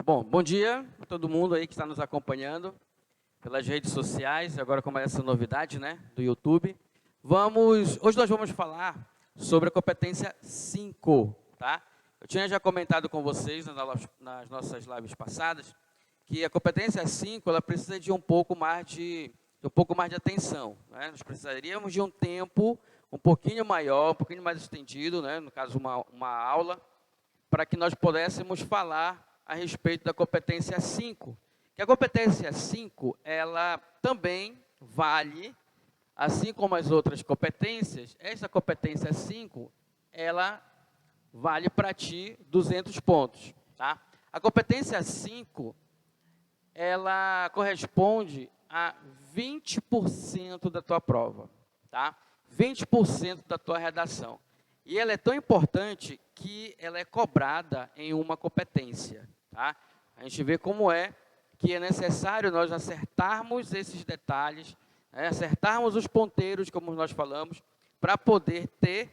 Bom, bom dia a todo mundo aí que está nos acompanhando pelas redes sociais. Agora começa essa novidade, né, do YouTube. Hoje nós vamos falar sobre a competência 5, tá? Eu tinha já comentado com vocês nas nossas lives passadas que a competência 5, ela precisa de um pouco mais de atenção, né? Nós precisaríamos de um tempo um pouquinho maior, um pouquinho mais estendido, né, no caso uma aula, para que nós pudéssemos falar a respeito da competência 5. Que a competência 5, ela também vale, assim como as outras competências, essa competência 5, ela vale para ti 200 pontos. Tá? A competência 5, ela corresponde a 20% da tua prova. Tá? 20% da tua redação. E ela é tão importante que ela é cobrada em uma competência. Tá? A gente vê como que é necessário nós acertarmos esses detalhes, acertarmos os ponteiros, como nós falamos, para poder ter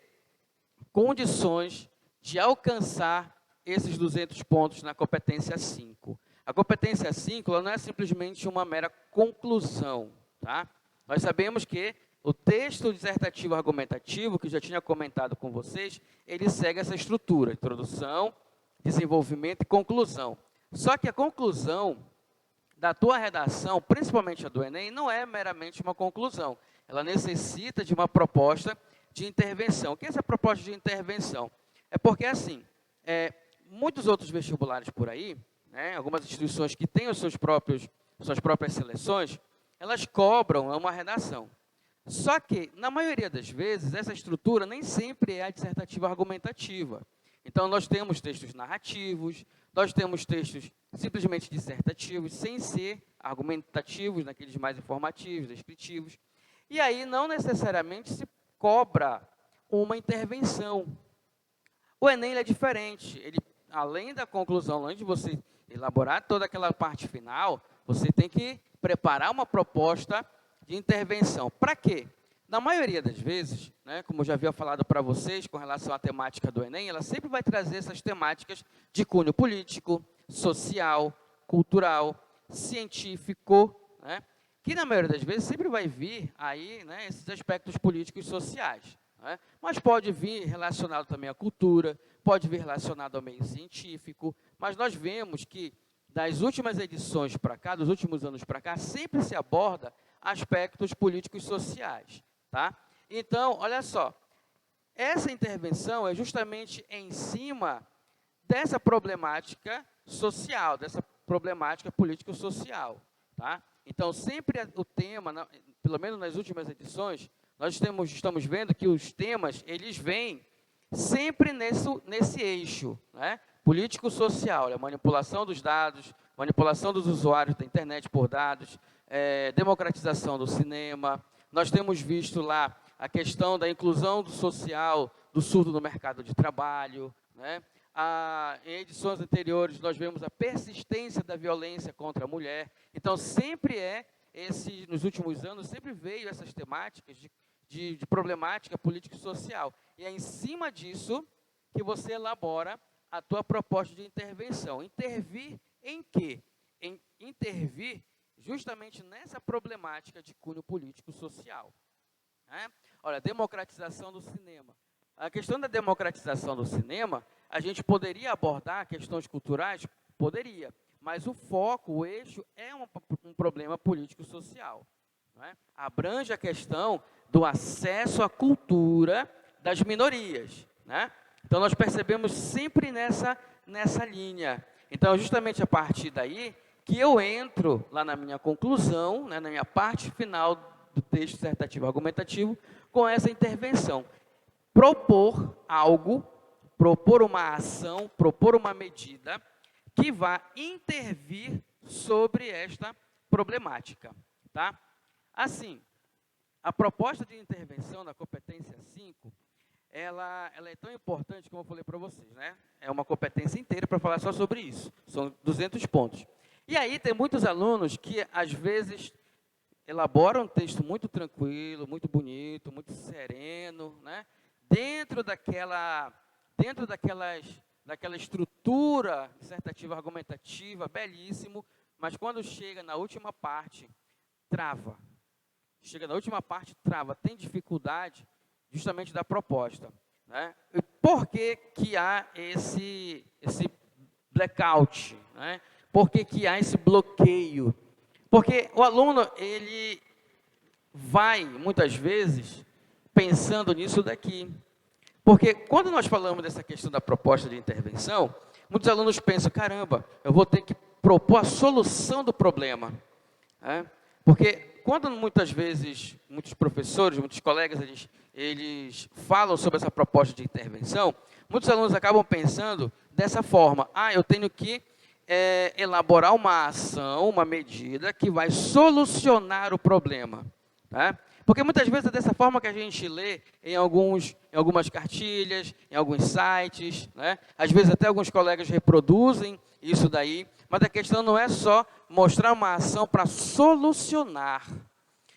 condições de alcançar esses 200 pontos na competência 5. A competência 5 ela não é simplesmente uma mera conclusão. Tá? Nós sabemos que o texto dissertativo argumentativo, que eu já tinha comentado com vocês, ele segue essa estrutura: introdução, desenvolvimento e conclusão. Só que a conclusão da tua redação, principalmente a do Enem, não é meramente uma conclusão. Ela necessita de uma proposta de intervenção. O que é essa proposta de intervenção? É porque, assim, muitos outros vestibulares por aí, né, algumas instituições que têm suas próprias seleções, elas cobram uma redação. Só que, na maioria das vezes, essa estrutura nem sempre é a dissertativa argumentativa. Então, nós temos textos narrativos, nós temos textos simplesmente dissertativos, sem ser argumentativos, naqueles mais informativos, descritivos. E aí, não necessariamente se cobra uma intervenção. O Enem ele é diferente. Ele, além da conclusão, além de você elaborar toda aquela parte final, você tem que preparar uma proposta de intervenção. Para quê? Na maioria das vezes, né, como eu já havia falado para vocês com relação à temática do Enem, ela sempre vai trazer essas temáticas de cunho político, social, cultural, científico, né, que na maioria das vezes sempre vai vir aí, né, esses aspectos políticos e sociais. Né, mas pode vir relacionado também à cultura, pode vir relacionado ao meio científico, mas nós vemos que das últimas edições para cá, dos últimos anos para cá, sempre se aborda aspectos políticos e sociais. Tá? Então, olha só, essa intervenção é justamente em cima dessa problemática social, dessa problemática político-social. Tá? Então, sempre o tema, pelo menos nas últimas edições, nós estamos vendo que os temas, eles vêm sempre nesse eixo, né? Político-social, a manipulação dos dados, manipulação dos usuários da internet por dados, democratização do cinema. Nós temos visto lá a questão da inclusão do social, do surdo no mercado de trabalho. Né? Em edições anteriores, nós vemos a persistência da violência contra a mulher. Então, sempre nos últimos anos, sempre veio essas temáticas de problemática política e social. E é em cima disso que você elabora a tua proposta de intervenção. Intervir em quê? Intervir justamente nessa problemática de cunho político-social. Né? Olha, democratização do cinema. A questão da democratização do cinema, a gente poderia abordar questões culturais? Poderia, mas o foco, o eixo, é um problema político-social. Né? Abrange a questão do acesso à cultura das minorias. Né? Então, nós percebemos sempre nessa linha. Então, justamente a partir daí que eu entro lá na minha conclusão, né, na minha parte final do texto dissertativo argumentativo, com essa intervenção. Propor algo, propor uma ação, propor uma medida que vá intervir sobre esta problemática. Tá? Assim, a proposta de intervenção na competência 5, ela é tão importante, como eu falei para vocês, né? É uma competência inteira para falar só sobre isso. São 200 pontos. E aí tem muitos alunos que, às vezes, elaboram um texto muito tranquilo, muito bonito, muito sereno, né? Dentro daquelas daquela estrutura dissertativa, argumentativa, belíssimo, mas quando chega na última parte, trava. Chega na última parte, trava, tem dificuldade justamente da proposta. Né? E por que que há esse blackout? Né? Por que que há esse bloqueio? Porque o aluno, ele vai, muitas vezes, pensando nisso daqui. Porque quando nós falamos dessa questão da proposta de intervenção, muitos alunos pensam, caramba, eu vou ter que propor a solução do problema. Né? Porque quando muitas vezes, muitos professores, muitos colegas, eles falam sobre essa proposta de intervenção, muitos alunos acabam pensando dessa forma, eu tenho que elaborar uma ação, uma medida que vai solucionar o problema. Tá? Porque muitas vezes é dessa forma que a gente lê em algumas cartilhas, em alguns sites, né? Às vezes até alguns colegas reproduzem isso daí, mas a questão não é só mostrar uma ação para solucionar.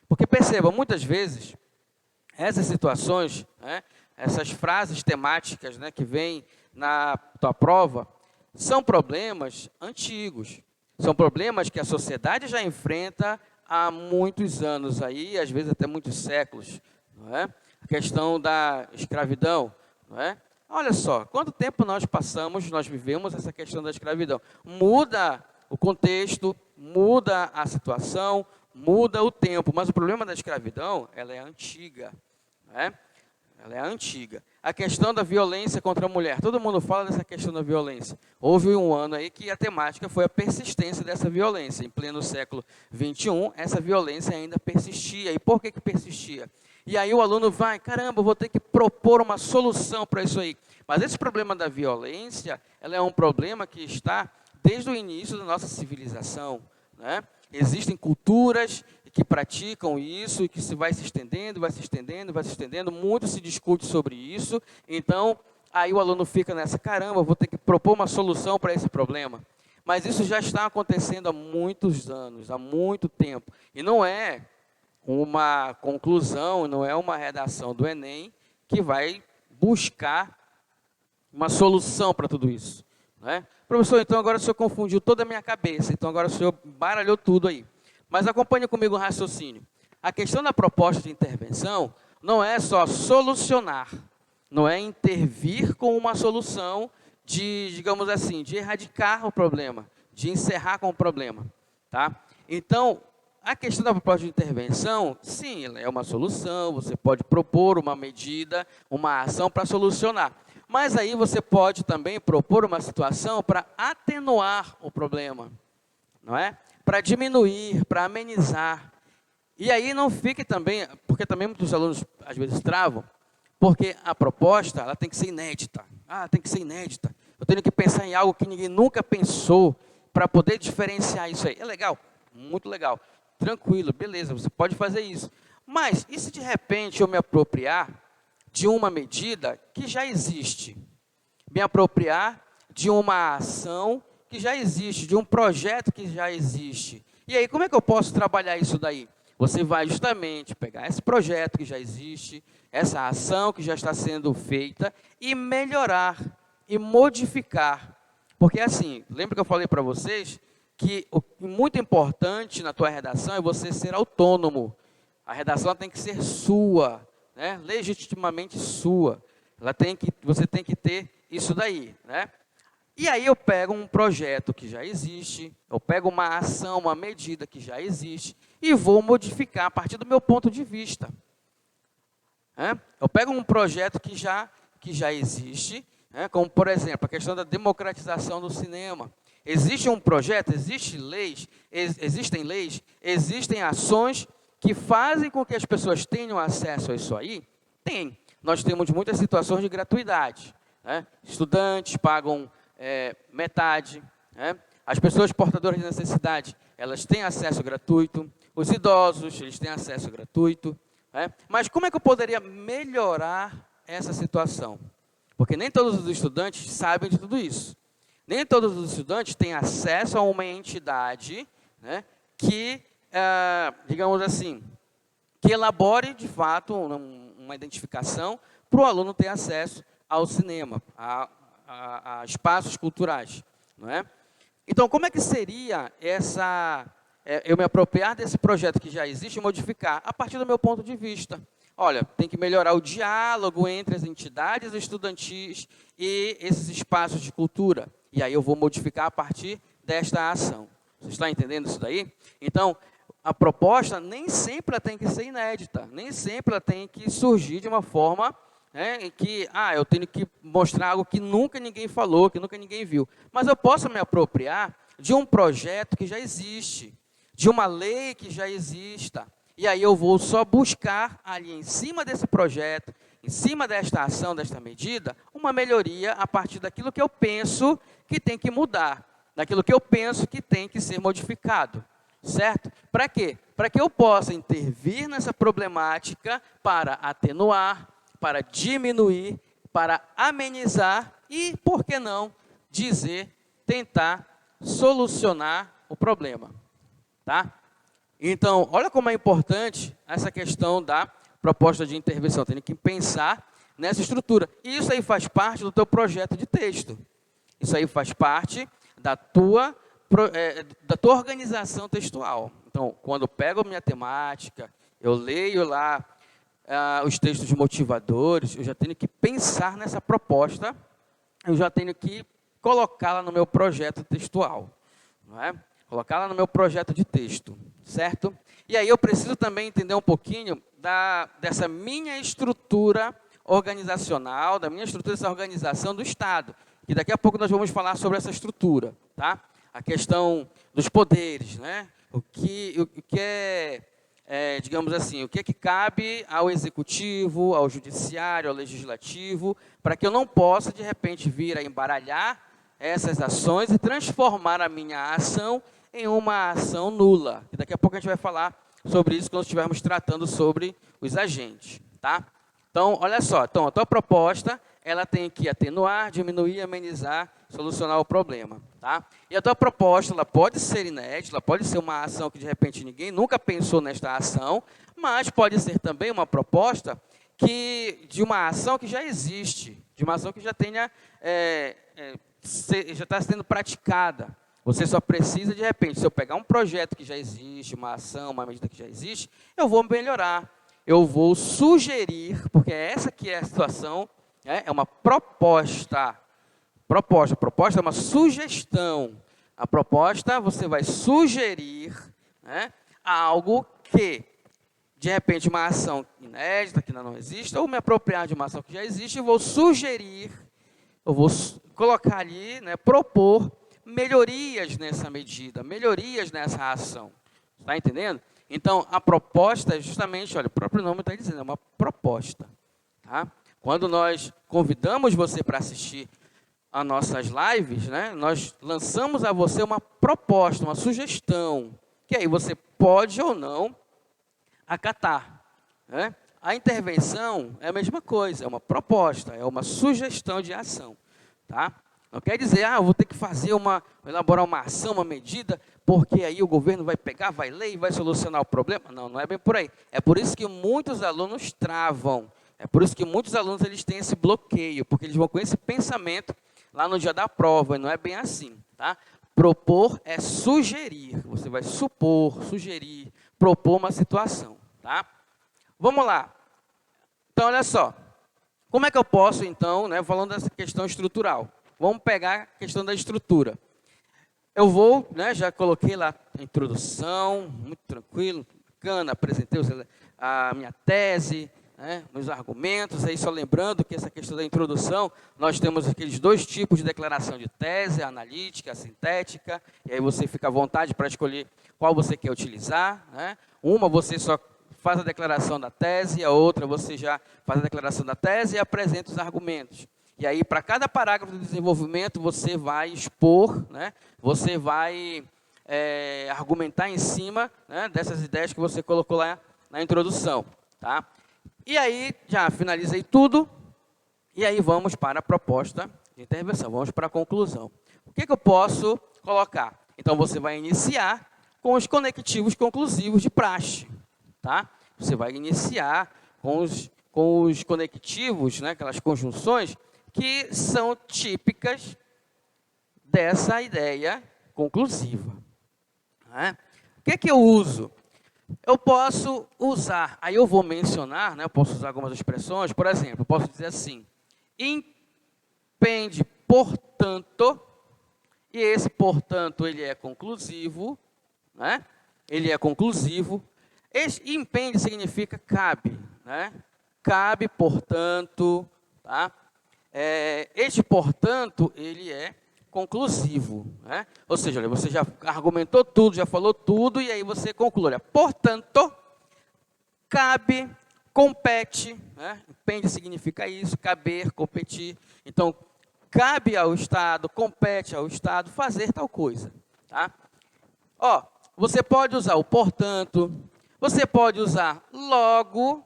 Porque perceba, muitas vezes, essas situações, né, essas frases temáticas, né, que vêm na tua prova, são problemas antigos. São problemas que a sociedade já enfrenta há muitos anos aí, às vezes até muitos séculos, não é? A questão da escravidão, não é? Olha só, quanto tempo nós vivemos essa questão da escravidão. Muda o contexto, muda a situação, muda o tempo, mas o problema da escravidão, ela é antiga, não é? Ela é antiga. A questão da violência contra a mulher. Todo mundo fala dessa questão da violência. Houve um ano aí que a temática foi a persistência dessa violência. Em pleno século XXI, essa violência ainda persistia. E por que persistia? E aí o aluno vai, caramba, eu vou ter que propor uma solução para isso aí. Mas esse problema da violência, ela é um problema que está desde o início da nossa civilização, né? Existem culturas que praticam isso e que se vai se estendendo, vai se estendendo, vai se estendendo. Muito se discute sobre isso. Então, aí o aluno fica nessa, caramba, vou ter que propor uma solução para esse problema. Mas isso já está acontecendo há muitos anos, há muito tempo. E não é uma conclusão, não é uma redação do Enem que vai buscar uma solução para tudo isso. Né? Professor, então agora o senhor confundiu toda a minha cabeça, então agora o senhor baralhou tudo aí. Mas acompanhe comigo o raciocínio. A questão da proposta de intervenção não é só solucionar, não é intervir com uma solução de, digamos assim, de erradicar o problema, de encerrar com o problema. Tá? Então, a questão da proposta de intervenção, sim, ela é uma solução, você pode propor uma medida, uma ação para solucionar. Mas aí você pode também propor uma situação para atenuar o problema, não é? Para diminuir, para amenizar. E aí não fique também, porque também muitos alunos às vezes travam, porque a proposta ela tem que ser inédita. Tem que ser inédita. Eu tenho que pensar em algo que ninguém nunca pensou para poder diferenciar isso aí. É legal? Muito legal. Tranquilo, beleza, você pode fazer isso. Mas e se de repente eu me apropriar de uma medida que já existe? Me apropriar de uma ação que já existe, de um projeto que já existe. E aí, como é que eu posso trabalhar isso daí? Você vai justamente pegar esse projeto que já existe, essa ação que já está sendo feita, e melhorar, e modificar. Porque assim, lembra que eu falei para vocês que o muito importante na tua redação é você ser autônomo. A redação tem que ser sua, né? Legitimamente sua. Você tem que ter isso daí, né? E aí eu pego um projeto que já existe, eu pego uma ação, uma medida que já existe, e vou modificar a partir do meu ponto de vista. Eu pego um projeto que já existe, como, por exemplo, a questão da democratização do cinema. Existe um projeto, existem leis, existem ações que fazem com que as pessoas tenham acesso a isso aí? Tem. Nós temos muitas situações de gratuidade. Estudantes pagam metade. As pessoas portadoras de necessidade, elas têm acesso gratuito. Os idosos, eles têm acesso gratuito. Mas como é que eu poderia melhorar essa situação? Porque nem todos os estudantes sabem de tudo isso. Nem todos os estudantes têm acesso a uma entidade, né, que, digamos assim, que elabore, de fato, uma identificação para o aluno ter acesso ao cinema, a espaços culturais, não é? Então, como é que seria eu me apropriar desse projeto que já existe e modificar? A partir do meu ponto de vista. Olha, tem que melhorar o diálogo entre as entidades estudantis e esses espaços de cultura. E aí eu vou modificar a partir desta ação. Você está entendendo isso daí? Então, a proposta nem sempre ela tem que ser inédita, nem sempre ela tem que surgir de uma forma em que eu tenho que mostrar algo que nunca ninguém falou, que nunca ninguém viu. Mas eu posso me apropriar de um projeto que já existe, de uma lei que já exista. E aí eu vou só buscar ali em cima desse projeto, em cima desta ação, desta medida, uma melhoria a partir daquilo que eu penso que tem que mudar, daquilo que eu penso que tem que ser modificado. Certo? Para quê? Para que eu possa intervir nessa problemática para atenuar, para diminuir, para amenizar e, por que não, tentar solucionar o problema. Tá? Então, olha como é importante essa questão da proposta de intervenção. Tem que pensar nessa estrutura. E isso aí faz parte do teu projeto de texto. Isso aí faz parte da tua organização textual. Então, quando eu pego a minha temática, eu leio lá os textos motivadores, eu já tenho que pensar nessa proposta, eu já tenho que colocá-la no meu projeto textual, não é? Colocá-la no meu projeto de texto, certo? E aí eu preciso também entender um pouquinho dessa minha estrutura organizacional, da minha estrutura dessa organização do Estado, que daqui a pouco nós vamos falar sobre essa estrutura, tá? A questão dos poderes, né? O que digamos assim, o que é que cabe ao executivo, ao judiciário, ao legislativo, para que eu não possa, de repente, vir a embaralhar essas ações e transformar a minha ação em uma ação nula. E daqui a pouco a gente vai falar sobre isso quando estivermos tratando sobre os agentes, tá? Então, olha só, a tua proposta, ela tem que atenuar, diminuir, amenizar, solucionar o problema, tá? E a tua proposta, ela pode ser inédita, ela pode ser uma ação que, de repente, ninguém nunca pensou nesta ação, mas pode ser também uma proposta de uma ação que já existe, de uma ação que já tenha, já está sendo praticada. Você só precisa, de repente, se eu pegar um projeto que já existe, uma ação, uma medida que já existe, eu vou melhorar, eu vou sugerir, porque essa que é a situação, é uma proposta. Proposta é uma sugestão. A proposta, você vai sugerir algo que, de repente, uma ação inédita, que ainda não existe, ou me apropriar de uma ação que já existe, e vou sugerir, eu vou colocar ali, propor melhorias nessa medida, melhorias nessa ação. Está entendendo? Então, a proposta é justamente, olha, o próprio nome está dizendo, é uma proposta. Tá? Quando nós convidamos você para assistir as nossas lives, nós lançamos a você uma proposta, uma sugestão, que aí você pode ou não acatar. A intervenção é a mesma coisa, é uma proposta, é uma sugestão de ação. Tá? Não quer dizer, eu vou ter que elaborar uma ação, uma medida, porque aí o governo vai pegar, vai ler e vai solucionar o problema. Não, não é bem por aí. É por isso que muitos alunos travam. É por isso que muitos alunos eles têm esse bloqueio, porque eles vão com esse pensamento lá no dia da prova, e não é bem assim. Tá? Propor é sugerir. Você vai supor, sugerir, propor uma situação. Tá? Vamos lá. Então, olha só. Como é que eu posso, então, falando dessa questão estrutural, vamos pegar a questão da estrutura. Eu vou, já coloquei lá a introdução, muito tranquilo, bacana, apresentei a minha tese, meus argumentos, aí só lembrando que essa questão da introdução, nós temos aqueles dois tipos de declaração de tese, a analítica, a sintética, e aí você fica à vontade para escolher qual você quer utilizar. Uma você só faz a declaração da tese, a outra você já faz a declaração da tese e apresenta os argumentos. E aí, para cada parágrafo do desenvolvimento, você vai expor, você vai argumentar em cima dessas ideias que você colocou lá na introdução. Tá? E aí, já finalizei tudo, e aí vamos para a proposta de intervenção, vamos para a conclusão. O que eu posso colocar? Então, você vai iniciar com os conectivos conclusivos de praxe. Tá? Você vai iniciar com os conectivos, aquelas conjunções, que são típicas dessa ideia conclusiva. Né? O que é que eu uso? Eu posso usar, aí eu vou mencionar, né, eu posso usar algumas expressões, por exemplo, eu posso dizer assim, impende, portanto, e esse portanto ele é conclusivo, né? Ele é conclusivo. Esse impende significa cabe, né? Cabe, portanto, tá? Este portanto ele é conclusivo, né? Ou seja, você já argumentou tudo, já falou tudo, e aí você conclui. Olha, portanto, cabe, compete, né? Impende significa isso, caber, competir. Então, cabe ao Estado, compete ao Estado fazer tal coisa, tá? Ó, você pode usar o portanto, você pode usar logo,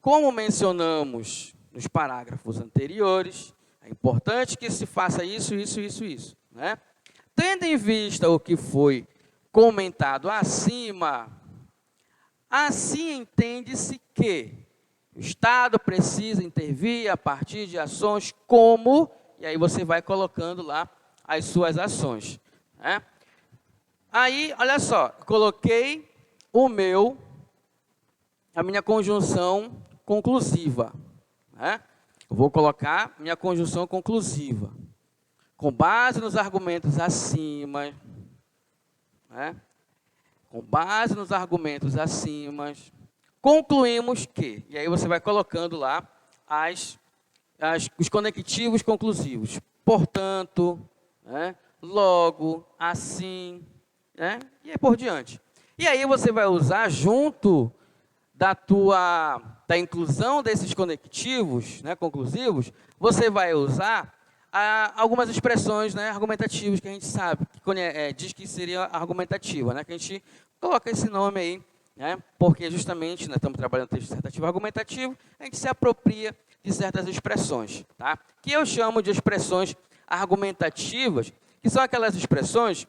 como mencionamos nos parágrafos anteriores. É importante que se faça isso, né? Tendo em vista o que foi comentado acima, assim entende-se que o Estado precisa intervir a partir de ações como, e aí você vai colocando lá as suas ações, né? Aí, olha só, coloquei a minha conjunção conclusiva, né? Eu vou colocar minha conjunção conclusiva. Com base nos argumentos acima, né? Com base nos argumentos acima, concluímos que, e aí você vai colocando lá os conectivos conclusivos. Portanto, né? Logo, assim, né? E aí por diante. E aí você vai usar junto da inclusão desses conectivos, né, conclusivos, você vai usar algumas expressões, né, argumentativas que a gente sabe, que diz que seria argumentativa, né, que a gente coloca esse nome aí, né, porque justamente, né, estamos trabalhando texto dissertativo argumentativo, a gente se apropria de certas expressões, tá, que eu chamo de expressões argumentativas, que são aquelas expressões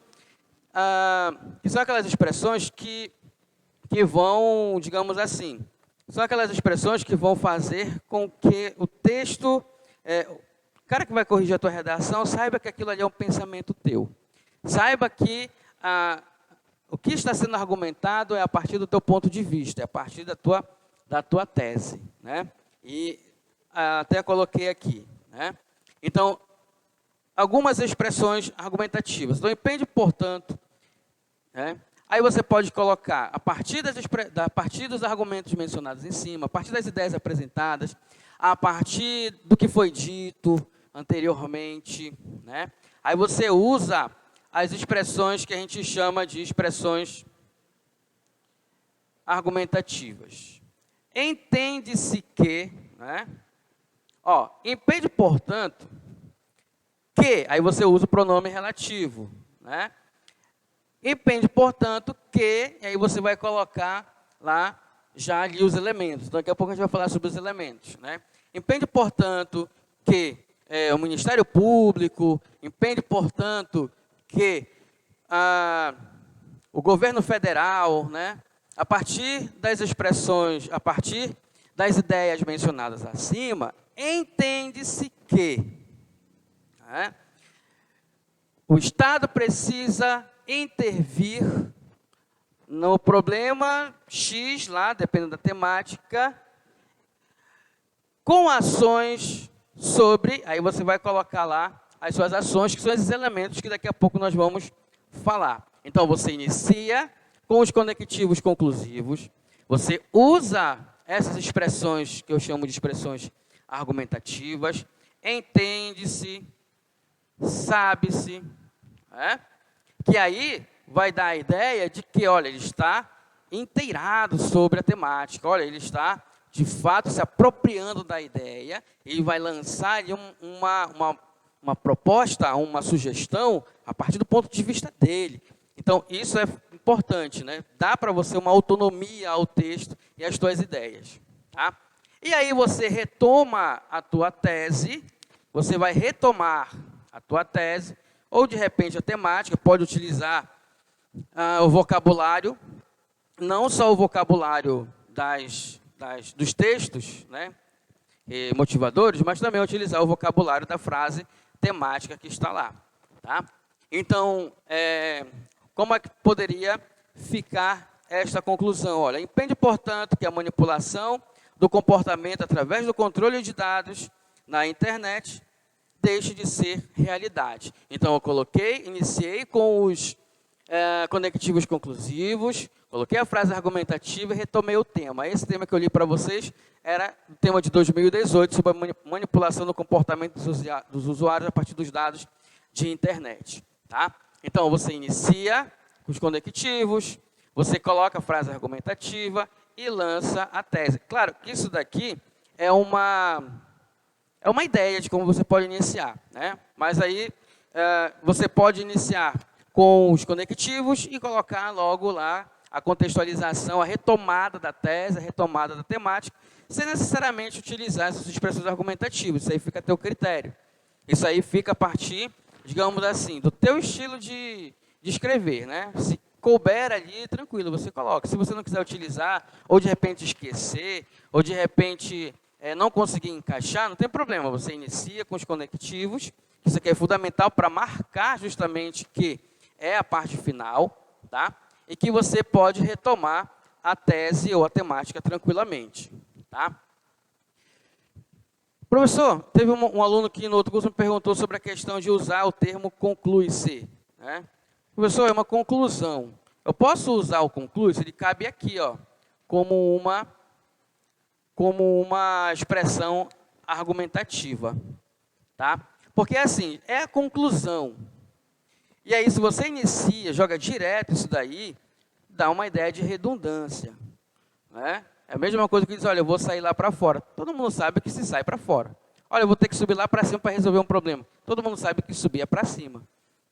que vão, digamos assim, são aquelas expressões que vão fazer com que o texto, o cara que vai corrigir a tua redação, saiba que aquilo ali é um pensamento teu. Saiba que o que está sendo argumentado é a partir do teu ponto de vista, é a partir da tua tese, né? E até coloquei aqui, né? Então, algumas expressões argumentativas. Então, impende, portanto, né? Aí você pode colocar, a partir dos argumentos mencionados em cima, a partir das ideias apresentadas, a partir do que foi dito anteriormente, né? Aí você usa as expressões que a gente chama de expressões argumentativas. Entende-se que, né? Ó, impede, portanto, que, aí você usa o pronome relativo, né? Impende, portanto, que, e aí você vai colocar lá já ali os elementos. Então, daqui a pouco a gente vai falar sobre os elementos, né? Impende, portanto, que o Ministério Público, impende, portanto, que o governo federal, né? A partir das expressões, a partir das ideias mencionadas acima, entende-se que, né, o Estado precisa intervir no problema X, lá, dependendo da temática, com ações sobre, aí você vai colocar lá as suas ações, que são esses elementos que daqui a pouco nós vamos falar. Então, você inicia com os conectivos conclusivos, você usa essas expressões, que eu chamo de expressões argumentativas, entende-se, sabe-se, né? Que aí vai dar a ideia de que, olha, ele está inteirado sobre a temática, olha, ele está, de fato, se apropriando da ideia, ele vai lançar ali uma proposta, uma sugestão, a partir do ponto de vista dele. Então, isso é importante, né? Dá para você uma autonomia ao texto e às tuas ideias, tá? E aí você retoma a tua tese, você vai retomar a tua tese, ou de repente a temática, pode utilizar o vocabulário, não só o vocabulário dos textos, né, motivadores, mas também utilizar o vocabulário da frase temática que está lá. Tá? Então, como é que poderia ficar esta conclusão? Olha, impede, portanto, que a manipulação do comportamento através do controle de dados na internet deixe de ser realidade. Então, eu iniciei com os conectivos conclusivos, coloquei a frase argumentativa e retomei o tema. Esse tema que eu li para vocês era o tema de 2018, sobre a manipulação do comportamento dos usuários a partir dos dados de internet. Tá? Então, você inicia com os conectivos, você coloca a frase argumentativa e lança a tese. Claro que isso daqui é uma ideia de como você pode iniciar, né? Mas aí você pode iniciar com os conectivos e colocar logo lá a contextualização, a retomada da tese, a retomada da temática, sem necessariamente utilizar essas expressões argumentativas. Isso aí fica a teu critério. Isso aí fica a partir, digamos assim, do teu estilo de escrever, né? Se couber ali, tranquilo, você coloca. Se você não quiser utilizar, ou de repente esquecer, ou de repente não conseguir encaixar, não tem problema. Você inicia com os conectivos, que isso aqui é fundamental para marcar justamente que é a parte final, tá? E que você pode retomar a tese ou a temática tranquilamente. Tá? Professor, teve um aluno que no outro curso me perguntou sobre a questão de usar o termo conclui-se. Né? Professor, é uma conclusão. Eu posso usar o conclui-se? Ele cabe aqui, ó, como uma expressão argumentativa. Tá? Porque assim, é a conclusão. E aí, se você inicia, joga direto isso daí, dá uma ideia de redundância. Né? É a mesma coisa que diz, olha, eu vou sair lá para fora. Todo mundo sabe que se sai para fora. Olha, eu vou ter que subir lá para cima para resolver um problema. Todo mundo sabe que subir é para cima.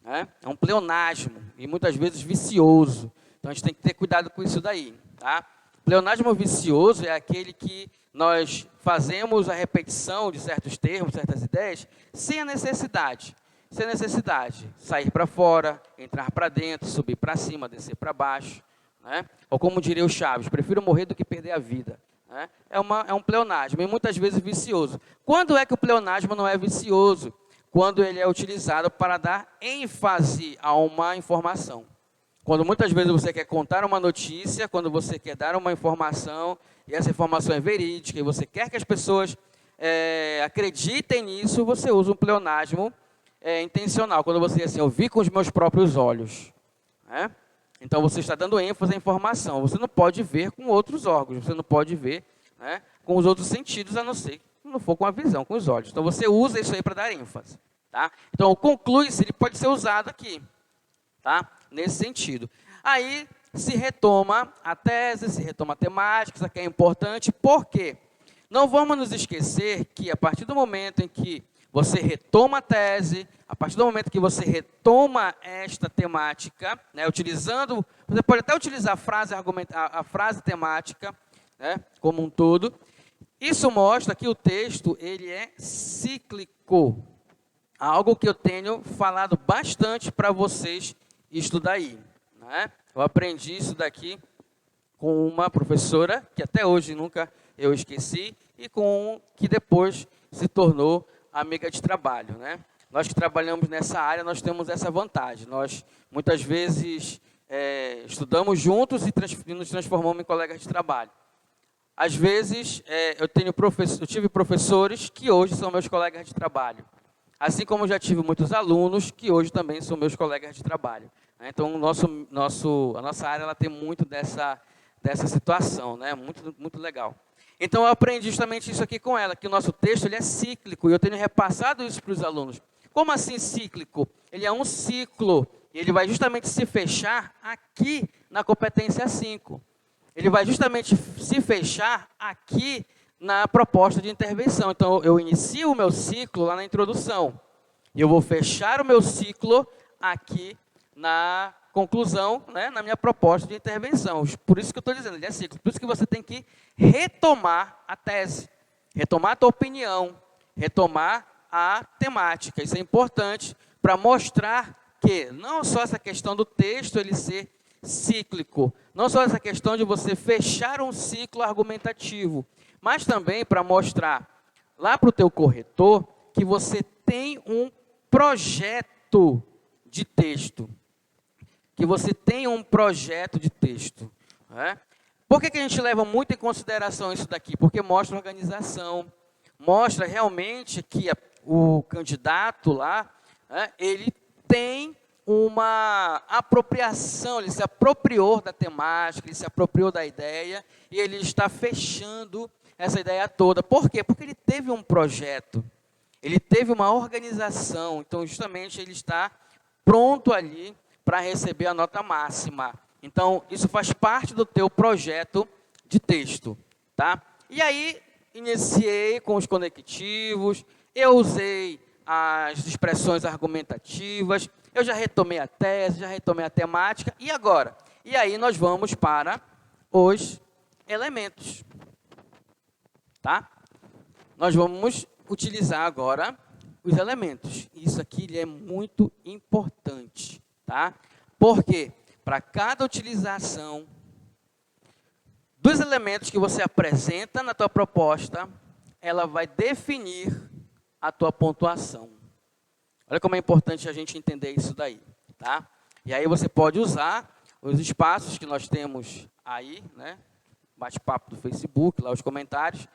Né? É um pleonasmo e muitas vezes vicioso. Então, a gente tem que ter cuidado com isso daí. Tá? Pleonasmo vicioso é aquele que nós fazemos a repetição de certos termos, certas ideias, sem a necessidade. Sem necessidade. Sair para fora, entrar para dentro, subir para cima, descer para baixo. Né? Ou como diria o Chaves, prefiro morrer do que perder a vida. Né? É um pleonasmo, e muitas vezes vicioso. Quando é que o pleonasmo não é vicioso? Quando ele é utilizado para dar ênfase a uma informação. Quando muitas vezes você quer contar uma notícia, quando você quer dar uma informação, e essa informação é verídica, e você quer que as pessoas acreditem nisso, você usa um pleonasmo intencional. Quando você diz assim, eu vi com os meus próprios olhos. Né? Então, você está dando ênfase à informação. Você não pode ver com outros órgãos, você não pode ver, né, com os outros sentidos, a não ser que não for com a visão, com os olhos. Então, você usa isso aí para dar ênfase. Tá? Então, o conclui-se, ele pode ser usado aqui, tá? Nesse sentido. Aí, se retoma a tese, se retoma a temática, isso aqui é importante, por quê? Não vamos nos esquecer que, a partir do momento em que você retoma a tese, a partir do momento que você retoma esta temática, né, utilizando, você pode até utilizar a frase temática, né, como um todo. Isso mostra que o texto ele é cíclico. Algo que eu tenho falado bastante para vocês estudarem. Né? Eu aprendi isso daqui com uma professora, que até hoje nunca eu esqueci, e com que depois se tornou amiga de trabalho, né? Nós que trabalhamos nessa área, nós temos essa vantagem. Nós, muitas vezes, estudamos juntos e nos transformamos em colegas de trabalho. Às vezes, eu tive professores que hoje são meus colegas de trabalho. Assim como já tive muitos alunos que hoje também são meus colegas de trabalho. Então, a nossa área ela tem muito dessa situação, né? Muito legal. Então, eu aprendi justamente isso aqui com ela, que o nosso texto ele é cíclico, e eu tenho repassado isso para os alunos. Como assim cíclico? Ele é um ciclo, e ele vai justamente se fechar aqui na competência 5. Ele vai justamente se fechar aqui na proposta de intervenção. Então, eu inicio o meu ciclo lá na introdução, e eu vou fechar o meu ciclo aqui na conclusão, né, na minha proposta de intervenção. Por isso que eu estou dizendo, ele é ciclo. Por isso que você tem que retomar a tese, retomar a tua opinião, retomar a temática. Isso é importante para mostrar que não só essa questão do texto ele ser cíclico, não só essa questão de você fechar um ciclo argumentativo, mas também para mostrar lá para o teu corretor que você tem um projeto de texto. Que você tem um projeto de texto. Né? Por que a gente leva muito em consideração isso daqui? Porque mostra organização, mostra realmente que o candidato lá, né, ele tem uma apropriação, ele se apropriou da temática, ele se apropriou da ideia, e ele está fechando essa ideia toda. Por quê? Porque ele teve um projeto, ele teve uma organização, então justamente ele está pronto ali para receber a nota máxima. Então, isso faz parte do teu projeto de texto, tá? E aí, iniciei com os conectivos, eu usei as expressões argumentativas, eu já retomei a tese, já retomei a temática, e agora? E aí nós vamos para os elementos, tá? Nós vamos utilizar agora os elementos. Isso aqui ele é muito importante, tá? Por quê? Para cada utilização dos elementos que você apresenta na tua proposta, ela vai definir a tua pontuação. Olha como é importante a gente entender isso daí, tá? E aí você pode usar os espaços que nós temos aí, né? Bate-papo do Facebook, lá os comentários,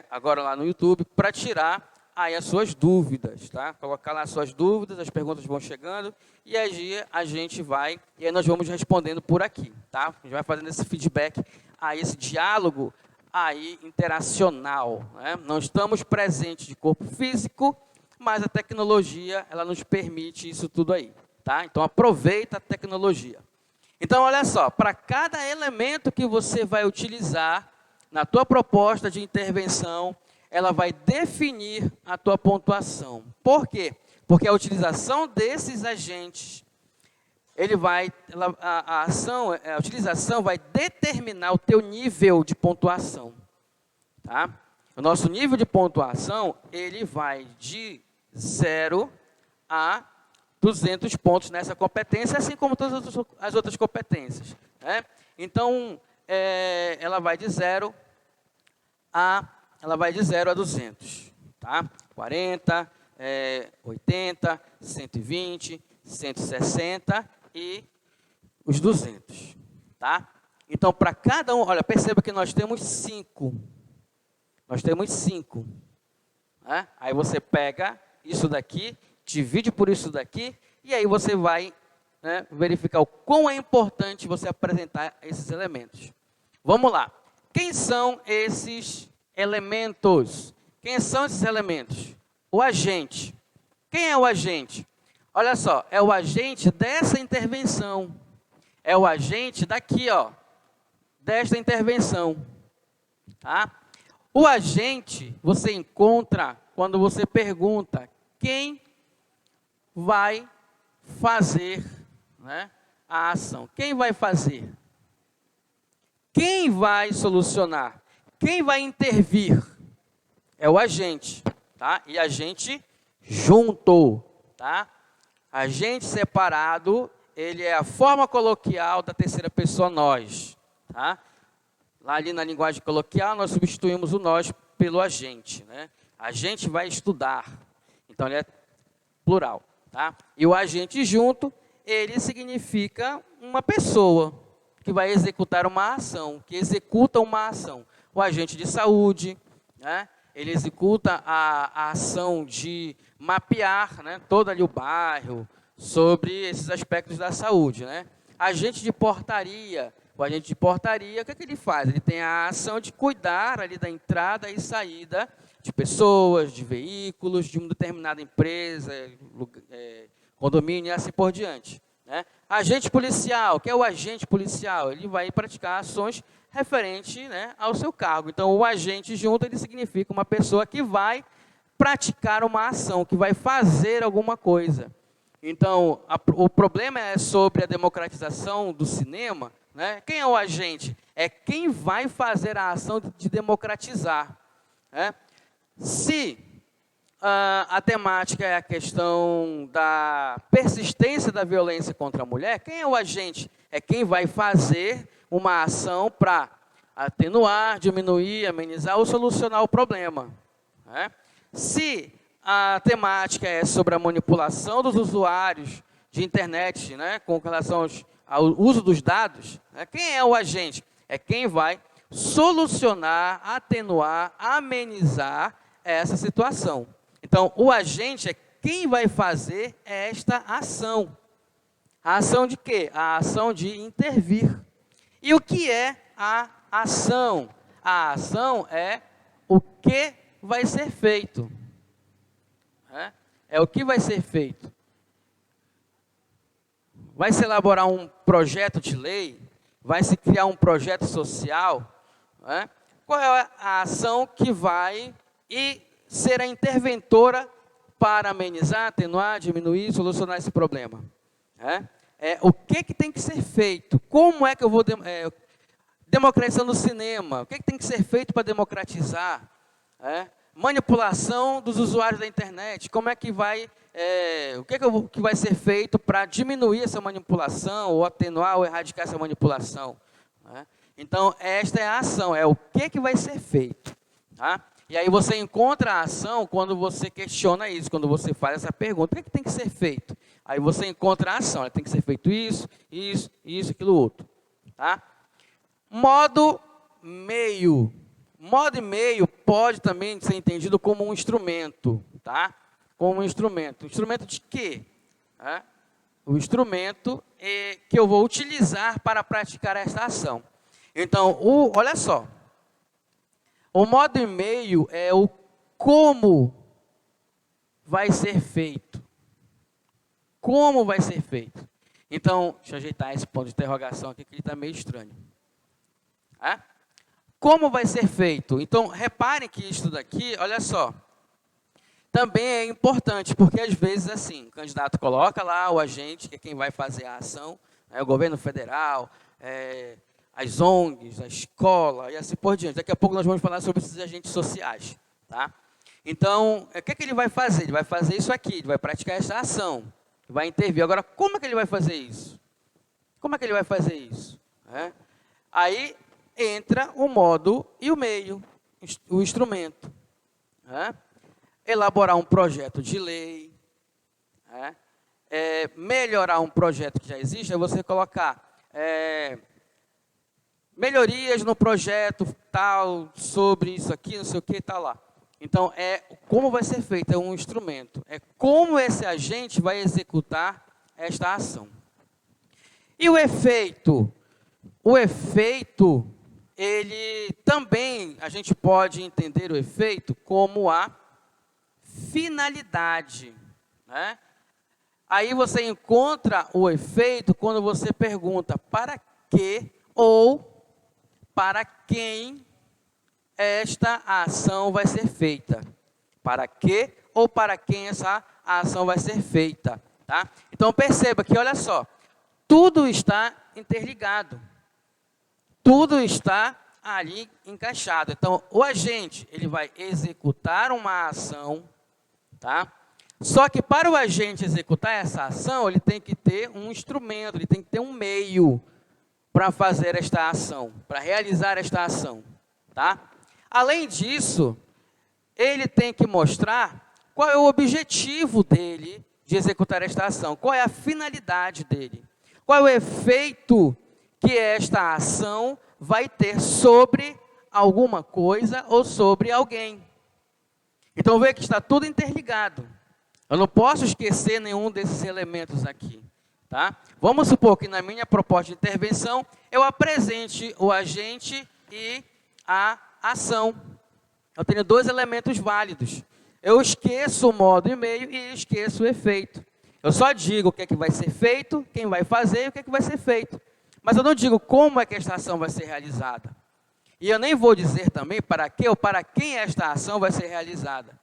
agora lá no YouTube, para tirar aí as suas dúvidas, tá? Colocar lá as suas dúvidas, as perguntas vão chegando, e aí a gente vai, e aí nós vamos respondendo por aqui, tá? A gente vai fazendo esse feedback, aí esse diálogo aí interacional, né? Não estamos presentes de corpo físico, mas a tecnologia, ela nos permite isso tudo aí, tá? Então, aproveita a tecnologia. Então, olha só, para cada elemento que você vai utilizar na tua proposta de intervenção, ela vai definir a tua pontuação. Por quê? Porque a utilização desses agentes, a utilização vai determinar o teu nível de pontuação. Tá? O nosso nível de pontuação, ele vai de 0 a 200 pontos nessa competência, assim como todas as outras competências. Né? Então, ela vai de 0 a 200, tá? 40, 80, 120, 160 e os 200, tá? Então, para cada um, olha, perceba que nós temos 5. Nós temos 5. Né? Aí você pega isso daqui, divide por isso daqui, e aí você vai, né, verificar o quão é importante você apresentar esses elementos. Vamos lá. Quem são esses elementos? Quem são esses elementos? O agente. Quem é o agente? Olha só, é o agente dessa intervenção. É o agente daqui, ó, desta intervenção. Tá? O agente você encontra quando você pergunta quem vai fazer, né, a ação. Quem vai fazer? Quem vai solucionar? Quem vai intervir? É o agente, tá? E agente junto, tá? Agente separado, ele é a forma coloquial da terceira pessoa nós, tá? Lá ali na linguagem coloquial, nós substituímos o nós pelo agente, né? A gente vai estudar, então ele é plural, tá? E o agente junto, ele significa uma pessoa que vai executar uma ação, que executa uma ação. O agente de saúde, né? Ele executa a ação de mapear, né, todo ali o bairro, sobre esses aspectos da saúde. Né? Agente de portaria, o agente de portaria, o que ele faz? Ele tem a ação de cuidar ali da entrada e saída de pessoas, de veículos, de uma determinada empresa, condomínio e assim por diante. Né? Agente policial, que é o agente policial, ele vai praticar ações referentes, né, ao seu cargo. Então, o agente junto, ele significa uma pessoa que vai praticar uma ação, que vai fazer alguma coisa. Então, o problema é sobre a democratização do cinema. Né? Quem é o agente? É quem vai fazer a ação de democratizar. Né? Se a temática é a questão da persistência da violência contra a mulher, quem é o agente? É quem vai fazer uma ação para atenuar, diminuir, amenizar ou solucionar o problema. né? Se a temática é sobre a manipulação dos usuários de internet, né, com relação ao uso dos dados, né, quem é o agente? É quem vai solucionar, atenuar, amenizar essa situação. Então, o agente é quem vai fazer esta ação. A ação de quê? A ação de intervir. E o que é a ação? A ação é o que vai ser feito. É o que vai ser feito. Vai se elaborar um projeto de lei? Vai se criar um projeto social? Né? Qual é a ação que vai ser a interventora para amenizar, atenuar, diminuir, solucionar esse problema? O que tem que ser feito? Como é que eu vou democratizando o cinema? O que tem que ser feito para democratizar? Manipulação dos usuários da internet. Como é que vai, o que vai ser feito para diminuir essa manipulação, ou atenuar, ou erradicar essa manipulação? Então, esta é a ação, é o que vai ser feito. Tá? E aí você encontra a ação quando você questiona isso, quando você faz essa pergunta, o que tem que ser feito? Aí você encontra a ação, tem que ser feito isso, aquilo outro. Tá? Modo meio. Modo e meio pode também ser entendido como um instrumento, tá? Como um instrumento. Instrumento de quê? O instrumento que eu vou utilizar para praticar essa ação. Então, olha só. O modo e meio é o como vai ser feito. Como vai ser feito. Então, deixa eu ajeitar esse ponto de interrogação aqui, que ele está meio estranho. Como vai ser feito? Então, reparem que isso daqui, olha só, também é importante, porque às vezes, assim, o candidato coloca lá o agente, que é quem vai fazer a ação, o governo federal, as ONGs, a escola e assim por diante. Daqui a pouco nós vamos falar sobre esses agentes sociais. Tá? Então, o que ele vai fazer? Ele vai fazer isso aqui, ele vai praticar essa ação, vai intervir. Agora, como é que ele vai fazer isso? Como é que ele vai fazer isso? Aí entra o modo e o meio, o instrumento. Elaborar um projeto de lei, melhorar um projeto que já existe, é você colocar melhorias no projeto tal, sobre isso aqui, não sei o que, tal lá. Então, como vai ser feito, é um instrumento. É como esse agente vai executar esta ação. E o efeito? O efeito, ele também, a gente pode entender o efeito como a finalidade. Aí você encontra o efeito quando você pergunta para que ou para quem esta ação vai ser feita. Para que ou para quem essa ação vai ser feita. Tá? Então, perceba que, olha só, tudo está interligado. Tudo está ali encaixado. Então, o agente, ele vai executar uma ação, tá? Só que para o agente executar essa ação, ele tem que ter um instrumento, ele tem que ter um meio para fazer esta ação, para realizar esta ação, tá? Além disso, ele tem que mostrar qual é o objetivo dele de executar esta ação, qual é a finalidade dele, qual é o efeito que esta ação vai ter sobre alguma coisa ou sobre alguém. Então, vê que está tudo interligado. Eu não posso esquecer nenhum desses elementos aqui. Tá? Vamos supor que na minha proposta de intervenção, eu apresente o agente e a ação. Eu tenho dois elementos válidos. Eu esqueço o modo e meio e esqueço o efeito. Eu só digo o que é que vai ser feito, quem vai fazer e o que é que vai ser feito. Mas eu não digo como é que esta ação vai ser realizada. E eu nem vou dizer também para que ou para quem esta ação vai ser realizada.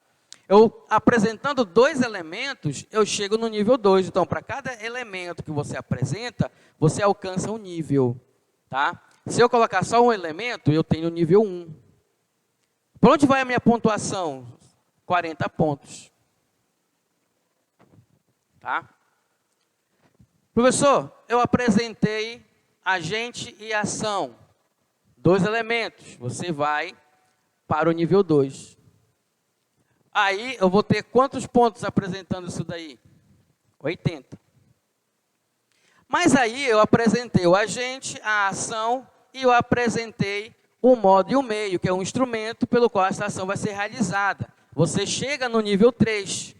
Eu, apresentando dois elementos, eu chego no nível 2. Então, para cada elemento que você apresenta, você alcança um nível. Tá? Se eu colocar só um elemento, eu tenho o nível 1. Para onde vai a minha pontuação? 40 pontos. Tá? Professor, eu apresentei agente e ação. Dois elementos. Você vai para o nível 2. Aí eu vou ter quantos pontos apresentando isso daí? 80. Mas aí eu apresentei o agente, a ação, e eu apresentei o modo e o meio, que é um instrumento pelo qual essa ação vai ser realizada. Você chega no nível 3.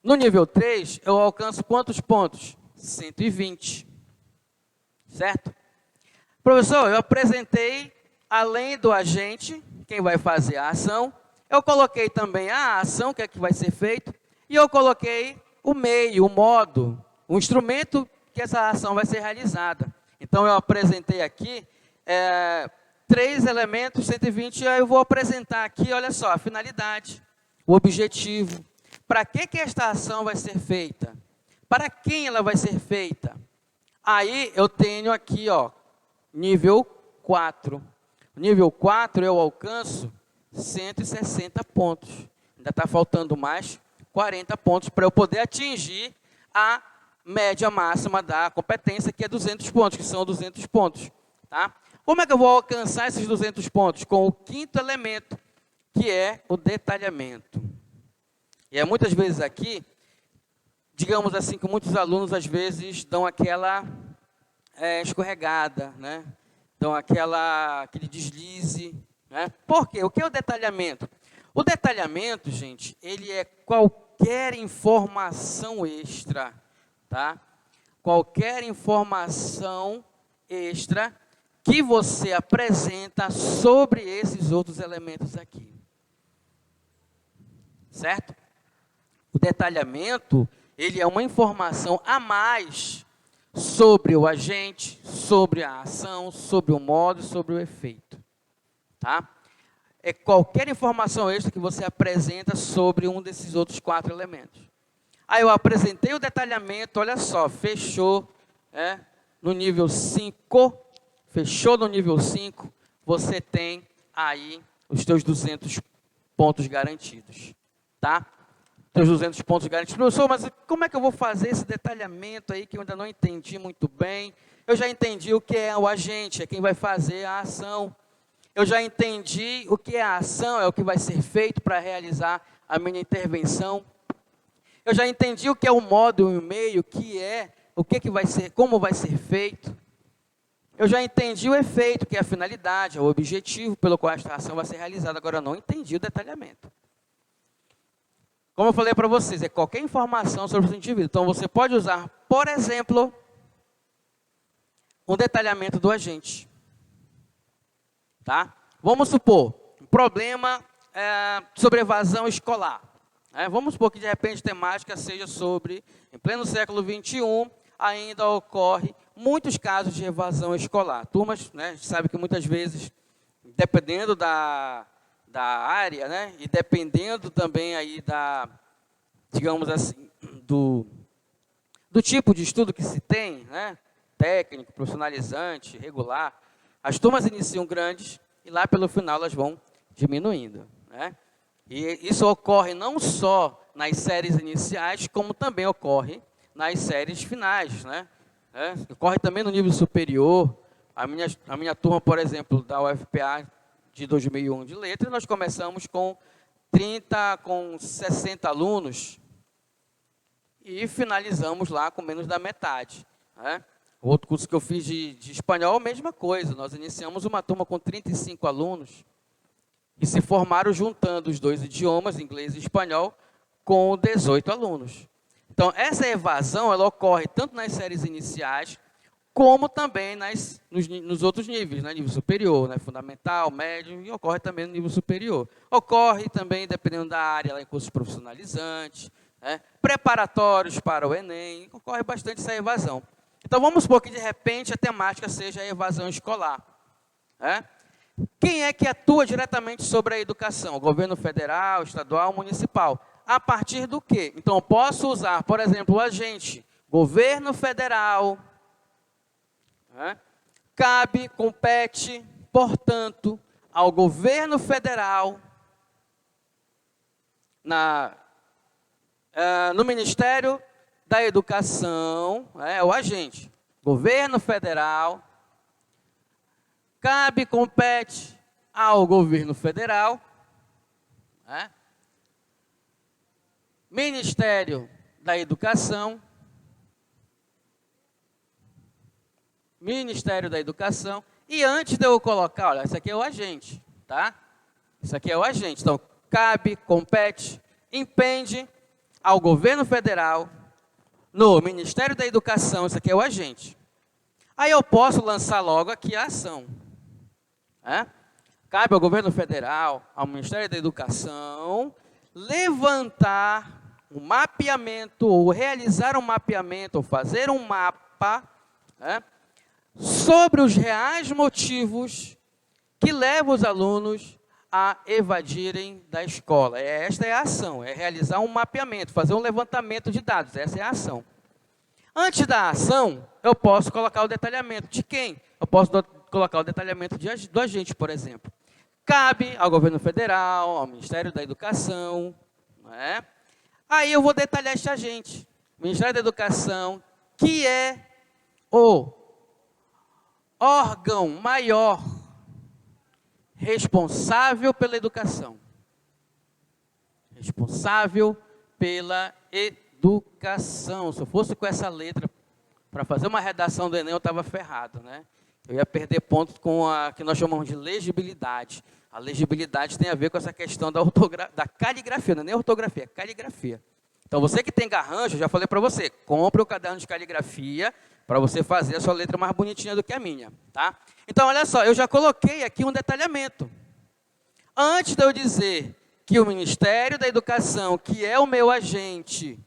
No nível 3, eu alcanço quantos pontos? 120. Certo? Professor, eu apresentei, além do agente, quem vai fazer a ação, eu coloquei também a ação, que é que vai ser feito, e eu coloquei o meio, o modo, o instrumento que essa ação vai ser realizada. Então, eu apresentei aqui 3 elementos, 120, aí eu vou apresentar aqui, olha só, a finalidade, o objetivo, para que esta ação vai ser feita, para quem ela vai ser feita. Aí, eu tenho aqui, ó, nível 4. Nível 4, eu alcanço 160 pontos. Ainda está faltando mais 40 pontos para eu poder atingir a média máxima da competência, que é 200 pontos, que são 200 pontos. Tá? Como é que eu vou alcançar esses 200 pontos? Com o 5º elemento, que é o detalhamento. E muitas vezes aqui, digamos assim, que muitos alunos às vezes dão aquela escorregada, né? Dão aquele deslize. Né? Por quê? O que é o detalhamento? O detalhamento, gente, ele é qualquer informação extra, tá? Qualquer informação extra que você apresenta sobre esses outros elementos aqui. Certo? O detalhamento, ele é uma informação a mais sobre o agente, sobre a ação, sobre o modo, sobre o efeito. Tá? É qualquer informação extra que você apresenta sobre um desses outros 4 elementos. Aí eu apresentei o detalhamento, olha só, fechou no nível 5, fechou no nível 5, você tem aí os teus 200 pontos garantidos. Tá? Teus 200 pontos garantidos. Professor, mas como é que eu vou fazer esse detalhamento aí que eu ainda não entendi muito bem? Eu já entendi o que é o agente, é quem vai fazer a ação. Eu já entendi o que é a ação, é o que vai ser feito para realizar a minha intervenção. Eu já entendi o que é o modo e o meio, que é o que vai ser, como vai ser feito. Eu já entendi o efeito, que é a finalidade, é o objetivo pelo qual esta ação vai ser realizada. Agora, eu não entendi o detalhamento. Como eu falei para vocês, é qualquer informação sobre o indivíduo. Então, você pode usar, por exemplo, um detalhamento do agente. Tá? Vamos supor, um problema sobre evasão escolar. Vamos supor que, de repente, a temática seja sobre, em pleno século XXI, ainda ocorre muitos casos de evasão escolar. Turmas, né, a gente sabe que muitas vezes, dependendo da área, né, e dependendo também aí digamos assim, do tipo de estudo que se tem, né, técnico, profissionalizante, regular, as turmas iniciam grandes e lá pelo final elas vão diminuindo. Né? E isso ocorre não só nas séries iniciais, como também ocorre nas séries finais. Né? Ocorre também no nível superior. A minha turma, por exemplo, da UFPA de 2001 de letras, nós começamos com 60 alunos e finalizamos lá com menos da metade. Né? O outro curso que eu fiz de espanhol, a mesma coisa. Nós iniciamos uma turma com 35 alunos e se formaram juntando os 2 idiomas, inglês e espanhol, com 18 alunos. Então, essa evasão ela ocorre tanto nas séries iniciais, como também nos outros níveis, né? Nível superior, né? Fundamental, médio, e ocorre também no nível superior. Ocorre também, dependendo da área, lá em cursos profissionalizantes, né? Preparatórios para o Enem, ocorre bastante essa evasão. Então, vamos supor que, de repente, a temática seja a evasão escolar. Né? Quem é que atua diretamente sobre a educação? O governo federal, estadual, municipal. A partir do quê? Então, eu posso usar, por exemplo, o agente, governo federal, né? Compete, portanto, ao governo federal, no Ministério da Educação, é o agente, governo federal, compete ao governo federal, né? Ministério da Educação. Ministério da Educação. E antes de eu colocar, olha, isso aqui é o agente, tá? Isso aqui é o agente. Então, cabe, compete, impende ao governo federal, no Ministério da Educação, isso aqui é o agente. Aí eu posso lançar logo aqui a ação. Cabe ao governo federal, ao Ministério da Educação, levantar um mapeamento, ou realizar um mapeamento, ou fazer um mapa, sobre os reais motivos que levam os alunos a evadirem da escola. Esta é a ação, é realizar um mapeamento, fazer um levantamento de dados, essa é a ação. Antes da ação, eu posso colocar o detalhamento. De quem? Eu posso colocar o detalhamento do agente, por exemplo. Cabe ao governo federal, ao Ministério da Educação, não é? Aí eu vou detalhar este agente. O Ministério da Educação, que é o órgão maior responsável pela educação. Responsável pela educação. Se eu fosse com essa letra para fazer uma redação do Enem, eu estava ferrado, né? Eu ia perder pontos com a que nós chamamos de legibilidade. A legibilidade tem a ver com essa questão da caligrafia, não é nem ortografia, é caligrafia. Então, você que tem garrancho, eu já falei para você, compre o caderno de caligrafia para você fazer a sua letra mais bonitinha do que a minha, tá? Então, olha só, eu já coloquei aqui um detalhamento. Antes de eu dizer que o Ministério da Educação, que é o meu agente,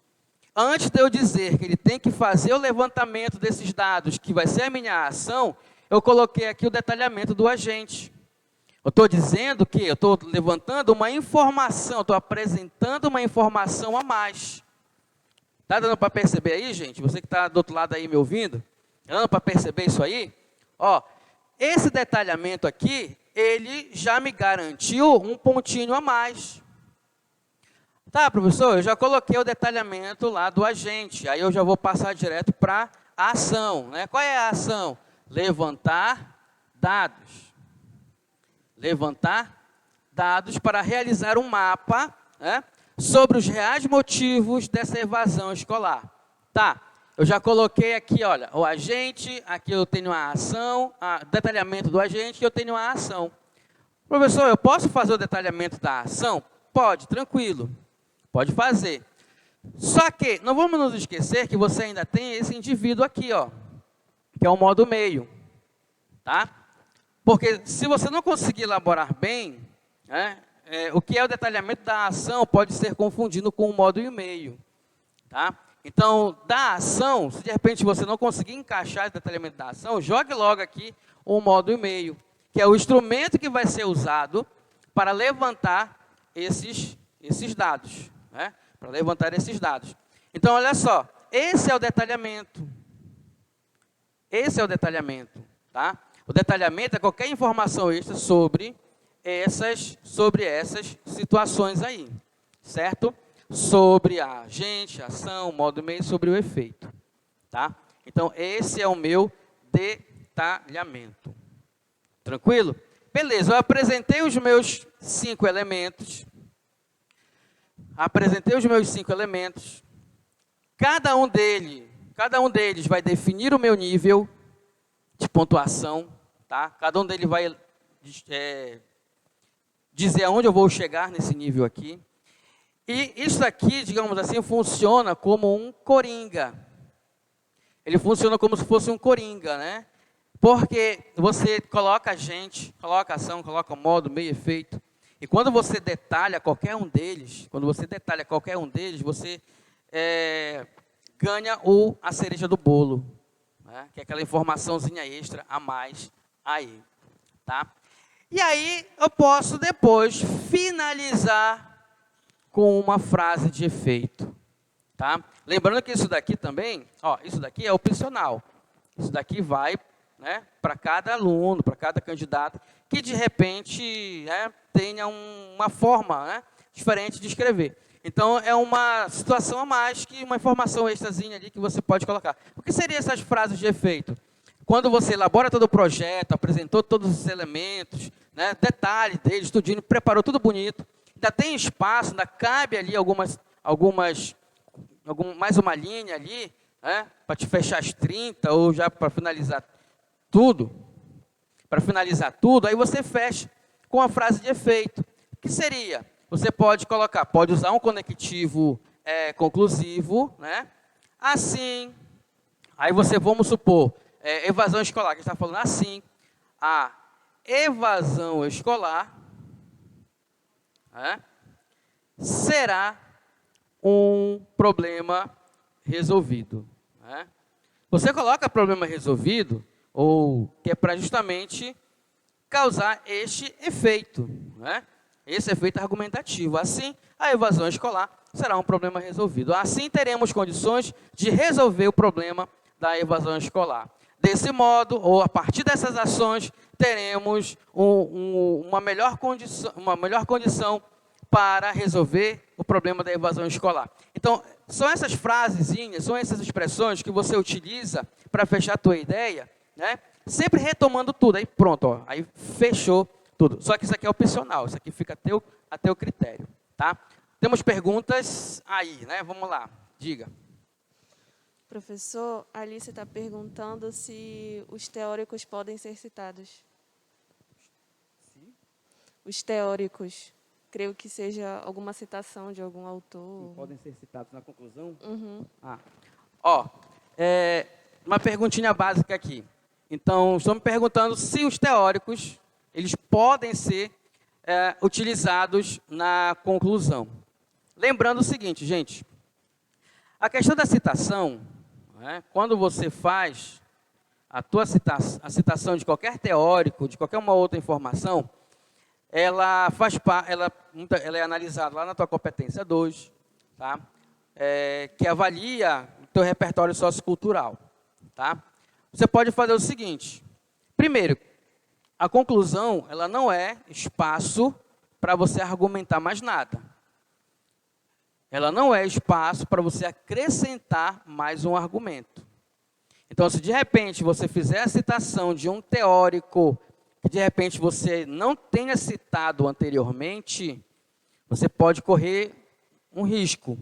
antes de eu dizer que ele tem que fazer o levantamento desses dados, que vai ser a minha ação, eu coloquei aqui o detalhamento do agente. Eu estou dizendo que eu estou levantando uma informação, estou apresentando uma informação a mais. Está dando para perceber aí, gente? Você que está do outro lado aí me ouvindo, está dando para perceber isso aí? Ó, esse detalhamento aqui, ele já me garantiu um pontinho a mais. Tá, professor, eu já coloquei o detalhamento lá do agente, aí eu já vou passar direto para a ação, né? Qual é a ação? Levantar dados. Levantar dados para realizar um mapa, né, sobre os reais motivos dessa evasão escolar. Tá, eu já coloquei aqui, olha, o agente, aqui eu tenho a ação, detalhamento do agente, eu tenho a ação. Professor, eu posso fazer o detalhamento da ação? Pode, tranquilo, pode fazer. Só que, não vamos nos esquecer que você ainda tem esse indivíduo aqui, ó, que é o modo meio, tá? Porque se você não conseguir elaborar bem, né, o que é o detalhamento da ação pode ser confundido com o modo e meio, tá? Então, da ação, se de repente você não conseguir encaixar o detalhamento da ação, jogue logo aqui o modo e meio, que é o instrumento que vai ser usado para levantar esses dados, né? Para levantar esses dados. Então, olha só, esse é o detalhamento. Esse é o detalhamento, tá? O detalhamento é qualquer informação extra sobre essas situações aí, certo? Sobre a agente, a ação, modo e meio, sobre o efeito, tá? Então, esse é o meu detalhamento. Tranquilo? Beleza, eu apresentei os meus 5 elementos. Cada um deles vai definir o meu nível de pontuação, tá? Cada um deles vai dizer aonde eu vou chegar nesse nível aqui. E isso aqui, digamos assim, funciona como um coringa. Ele funciona como se fosse um coringa, né? Porque você coloca agente, coloca ação, coloca modo, meio, efeito. E quando você detalha qualquer um deles, você ganha a cereja do bolo, né? Que é aquela informaçãozinha extra a mais aí, tá? E aí eu posso depois finalizar com uma frase de efeito, tá? Lembrando que isso daqui também, ó, isso daqui é opcional. Isso daqui vai, né, para cada aluno, para cada candidato, que de repente, né, tenha uma forma, né, diferente de escrever. Então, é uma situação a mais, que uma informação extrazinha ali que você pode colocar. O que seriam essas frases de efeito? Quando você elabora todo o projeto, apresentou todos os elementos, né, detalhes deles, tudinho, preparou tudo bonito, ainda tem espaço, ainda cabe ali algumas mais uma linha ali, né, para te fechar as 30, ou já para finalizar tudo, aí você fecha com a frase de efeito, que seria, você pode usar um conectivo conclusivo, né, assim, aí vamos supor, evasão escolar, que a gente está falando assim, a evasão escolar, né, será um problema resolvido. Né? Você coloca problema resolvido, ou que é para justamente causar este efeito, né? Esse efeito argumentativo. Assim, a evasão escolar será um problema resolvido. Assim, teremos condições de resolver o problema da evasão escolar. Desse modo, ou a partir dessas ações, teremos uma melhor condição para resolver o problema da evasão escolar. Então, são essas frasezinhas, são essas expressões que você utiliza para fechar a tua ideia, né? Sempre retomando tudo, aí pronto, ó, aí fechou tudo. Só que isso aqui é opcional, isso aqui fica a teu critério, tá? Temos perguntas aí, né? Vamos lá, diga. Professor, a Alice está perguntando se os teóricos podem ser citados. Sim. Os teóricos, creio que seja alguma citação de algum autor. Sim, podem ser citados na conclusão? Uhum. Uma perguntinha básica aqui. Então, estou me perguntando se os teóricos, eles podem ser utilizados na conclusão. Lembrando o seguinte, gente, a questão da citação, né, quando você faz a citação de qualquer teórico, de qualquer uma outra informação, ela é analisada lá na tua competência 2, tá? Que avalia o teu repertório sociocultural, tá? Você pode fazer o seguinte, primeiro, a conclusão, ela não é espaço para você argumentar mais nada. Ela não é espaço para você acrescentar mais um argumento. Então, se de repente você fizer a citação de um teórico que de repente você não tenha citado anteriormente, você pode correr um risco.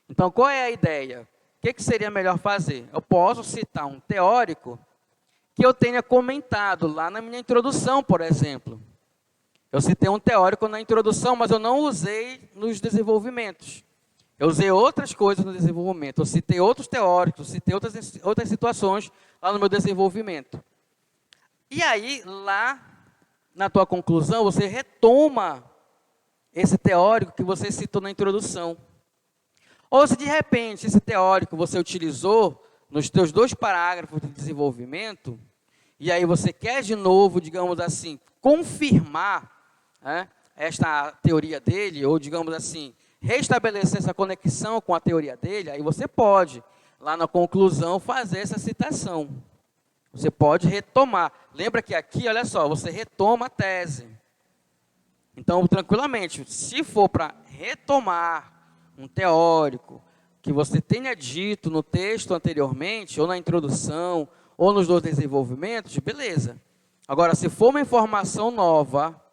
Então, qual é a ideia? O que seria melhor fazer? Eu posso citar um teórico que eu tenha comentado lá na minha introdução, por exemplo. Eu citei um teórico na introdução, mas eu não usei nos desenvolvimentos. Eu usei outras coisas no desenvolvimento. Eu citei outros teóricos, citei outras situações lá no meu desenvolvimento. E aí, lá na tua conclusão, você retoma esse teórico que você citou na introdução. Ou se de repente esse teórico você utilizou nos teus 2 parágrafos de desenvolvimento, e aí você quer de novo, digamos assim, confirmar, né, esta teoria dele, ou digamos assim, restabelecer essa conexão com a teoria dele, aí você pode, lá na conclusão, fazer essa citação. Você pode retomar. Lembra que aqui, olha só, você retoma a tese. Então, tranquilamente, se for para retomar um teórico que você tenha dito no texto anteriormente, ou na introdução, ou nos 2 desenvolvimentos, beleza. Agora, se for uma informação nova,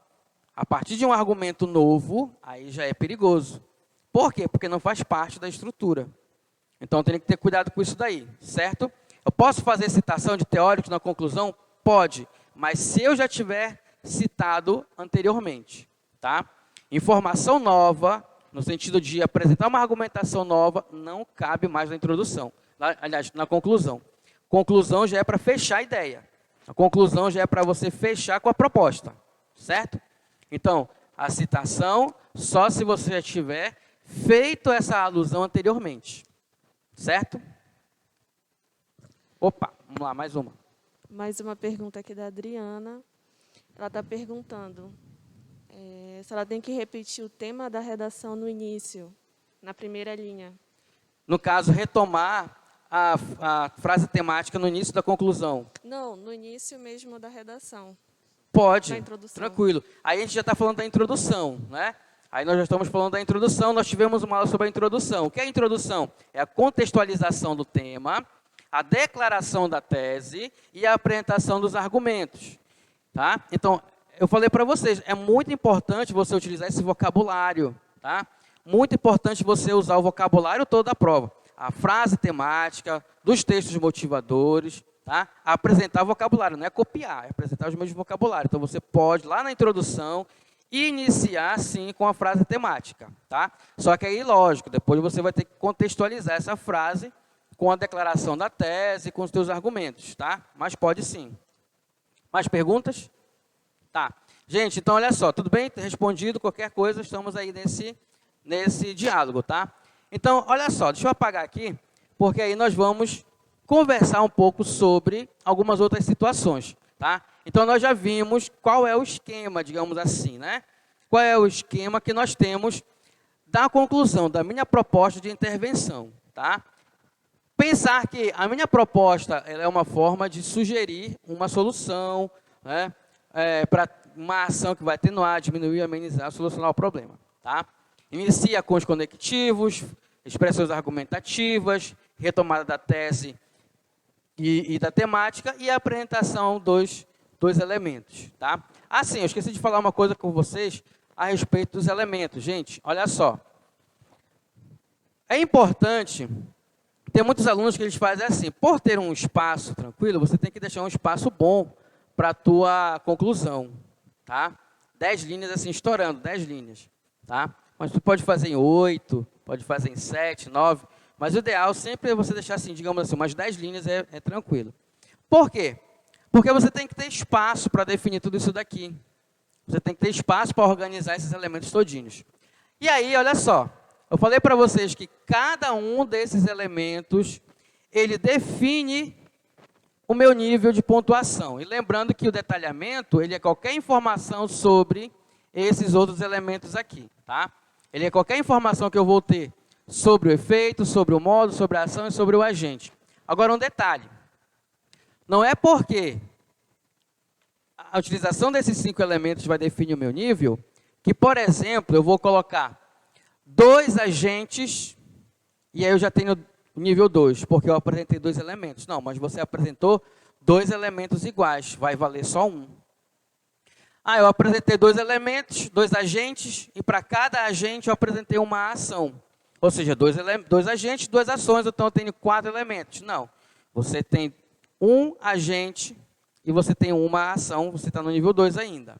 a partir de um argumento novo, aí já é perigoso. Por quê? Porque não faz parte da estrutura. Então, tem que ter cuidado com isso daí, certo? Eu posso fazer citação de teóricos na conclusão? Pode, mas se eu já tiver citado anteriormente, tá? Informação nova, no sentido de apresentar uma argumentação nova, não cabe mais na introdução. Aliás, na conclusão. Conclusão já é para fechar a ideia. A conclusão já é para você fechar com a proposta, certo? Então, a citação, só se você já tiver feito essa alusão anteriormente, certo? Opa, vamos lá, mais uma. Mais uma pergunta aqui da Adriana. Ela está perguntando se ela tem que repetir o tema da redação no início, na primeira linha. No caso, retomar a frase temática no início da conclusão. Não, no início mesmo da redação. Pode, na introdução. Tranquilo. Aí a gente já está falando da introdução, né? Aí nós já estamos falando da introdução, nós tivemos uma aula sobre a introdução. O que é a introdução? É a contextualização do tema, a declaração da tese e a apresentação dos argumentos. Tá? Então, eu falei para vocês, é muito importante você utilizar esse vocabulário. Tá? muito importante você usar o vocabulário todo da prova. A frase temática, dos textos motivadores, tá? Apresentar vocabulário, não é copiar, é apresentar os mesmos vocabulários. Então, você pode, lá na introdução, iniciar, sim, com a frase temática, tá? Só que aí, lógico, depois você vai ter que contextualizar essa frase com a declaração da tese, com os seus argumentos, tá? Mas pode sim. Mais perguntas? Tá. Gente, então, olha só, tudo bem? Respondido qualquer coisa, estamos aí nesse diálogo, tá? Então, olha só, deixa eu apagar aqui, porque aí nós vamos conversar um pouco sobre algumas outras situações, tá? Então, nós já vimos qual é o esquema, digamos assim, né? Qual é o esquema que nós temos da conclusão da minha proposta de intervenção, tá? Pensar que a minha proposta ela é uma forma de sugerir uma solução, né? Para uma ação que vai atenuar, diminuir, amenizar, solucionar o problema, tá? Inicia com os conectivos, expressões argumentativas, retomada da tese e da temática e a apresentação dos elementos, tá? Assim, eu esqueci de falar uma coisa com vocês a respeito dos elementos. Gente, olha só. É importante, tem muitos alunos que eles fazem assim, por ter um espaço tranquilo, você tem que deixar um espaço bom para a tua conclusão, tá? 10 linhas assim, estourando, 10 linhas, tá? Mas tu pode fazer em 8, pode fazer em 7, 9, mas o ideal sempre é você deixar assim, digamos assim, umas 10 linhas é tranquilo. Por quê? Porque você tem que ter espaço para definir tudo isso daqui. Você tem que ter espaço para organizar esses elementos todinhos. E aí, olha só, eu falei para vocês que cada um desses elementos, ele define o meu nível de pontuação. E lembrando que o detalhamento, ele é qualquer informação sobre esses outros elementos aqui, tá? Ele é qualquer informação que eu vou ter sobre o efeito, sobre o modo, sobre a ação e sobre o agente. Agora, um detalhe. Não é porque a utilização desses 5 elementos vai definir o meu nível, que, por exemplo, eu vou colocar 2 agentes, e aí eu já tenho nível 2, porque eu apresentei 2 elementos. Não, mas você apresentou 2 elementos iguais, vai valer só um. Eu apresentei 2 elementos, 2 agentes, e para cada agente eu apresentei uma ação. Ou seja, 2 agentes, 2 ações, então eu tenho 4 elementos. Não, você tem um agente e você tem uma ação, você está no nível 2 ainda.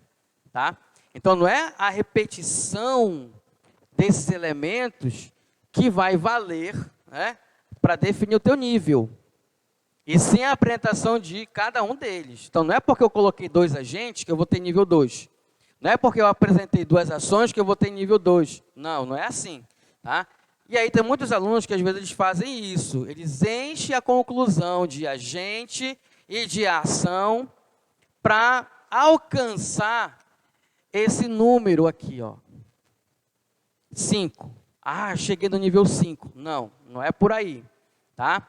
Tá? Então, não é a repetição desses elementos que vai valer, né, para definir o teu nível. E sim a apresentação de cada um deles. Então, não é porque eu coloquei 2 agentes que eu vou ter nível 2. Não é porque eu apresentei 2 ações que eu vou ter nível 2. Não, não é assim. Tá? E aí tem muitos alunos que às vezes eles fazem isso. Eles enchem a conclusão de agente e de ação para alcançar esse número aqui, ó. 5. Cheguei no nível 5. Não, não é por aí. Tá?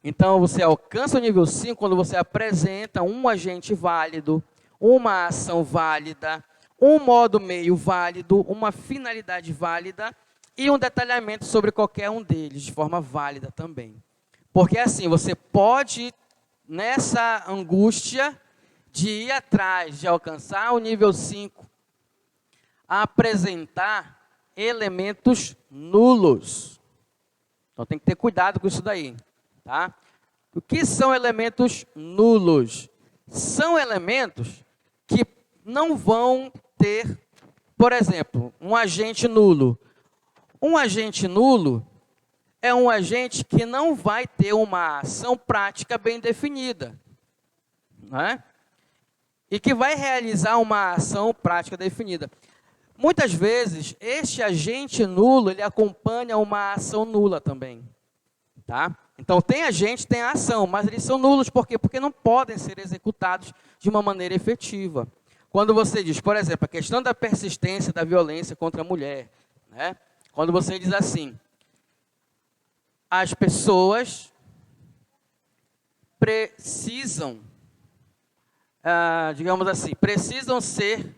Então, você alcança o nível 5 quando você apresenta um agente válido, uma ação válida, um modo meio válido, uma finalidade válida e um detalhamento sobre qualquer um deles, de forma válida também. Porque assim, você pode, nessa angústia de ir atrás, de alcançar o nível 5, apresentar elementos nulos. Então, tem que ter cuidado com isso daí. Tá? O que são elementos nulos? São elementos que não vão ter, por exemplo, um agente nulo. Um agente nulo é um agente que não vai ter uma ação prática bem definida, né? E que vai realizar uma ação prática definida. Muitas vezes, este agente nulo, ele acompanha uma ação nula também. Tá? Então, tem agente, tem a ação, mas eles são nulos. Por quê? Porque não podem ser executados de uma maneira efetiva. Quando você diz, por exemplo, a questão da persistência da violência contra a mulher, né? Quando você diz assim, as pessoas precisam, digamos assim, precisam ser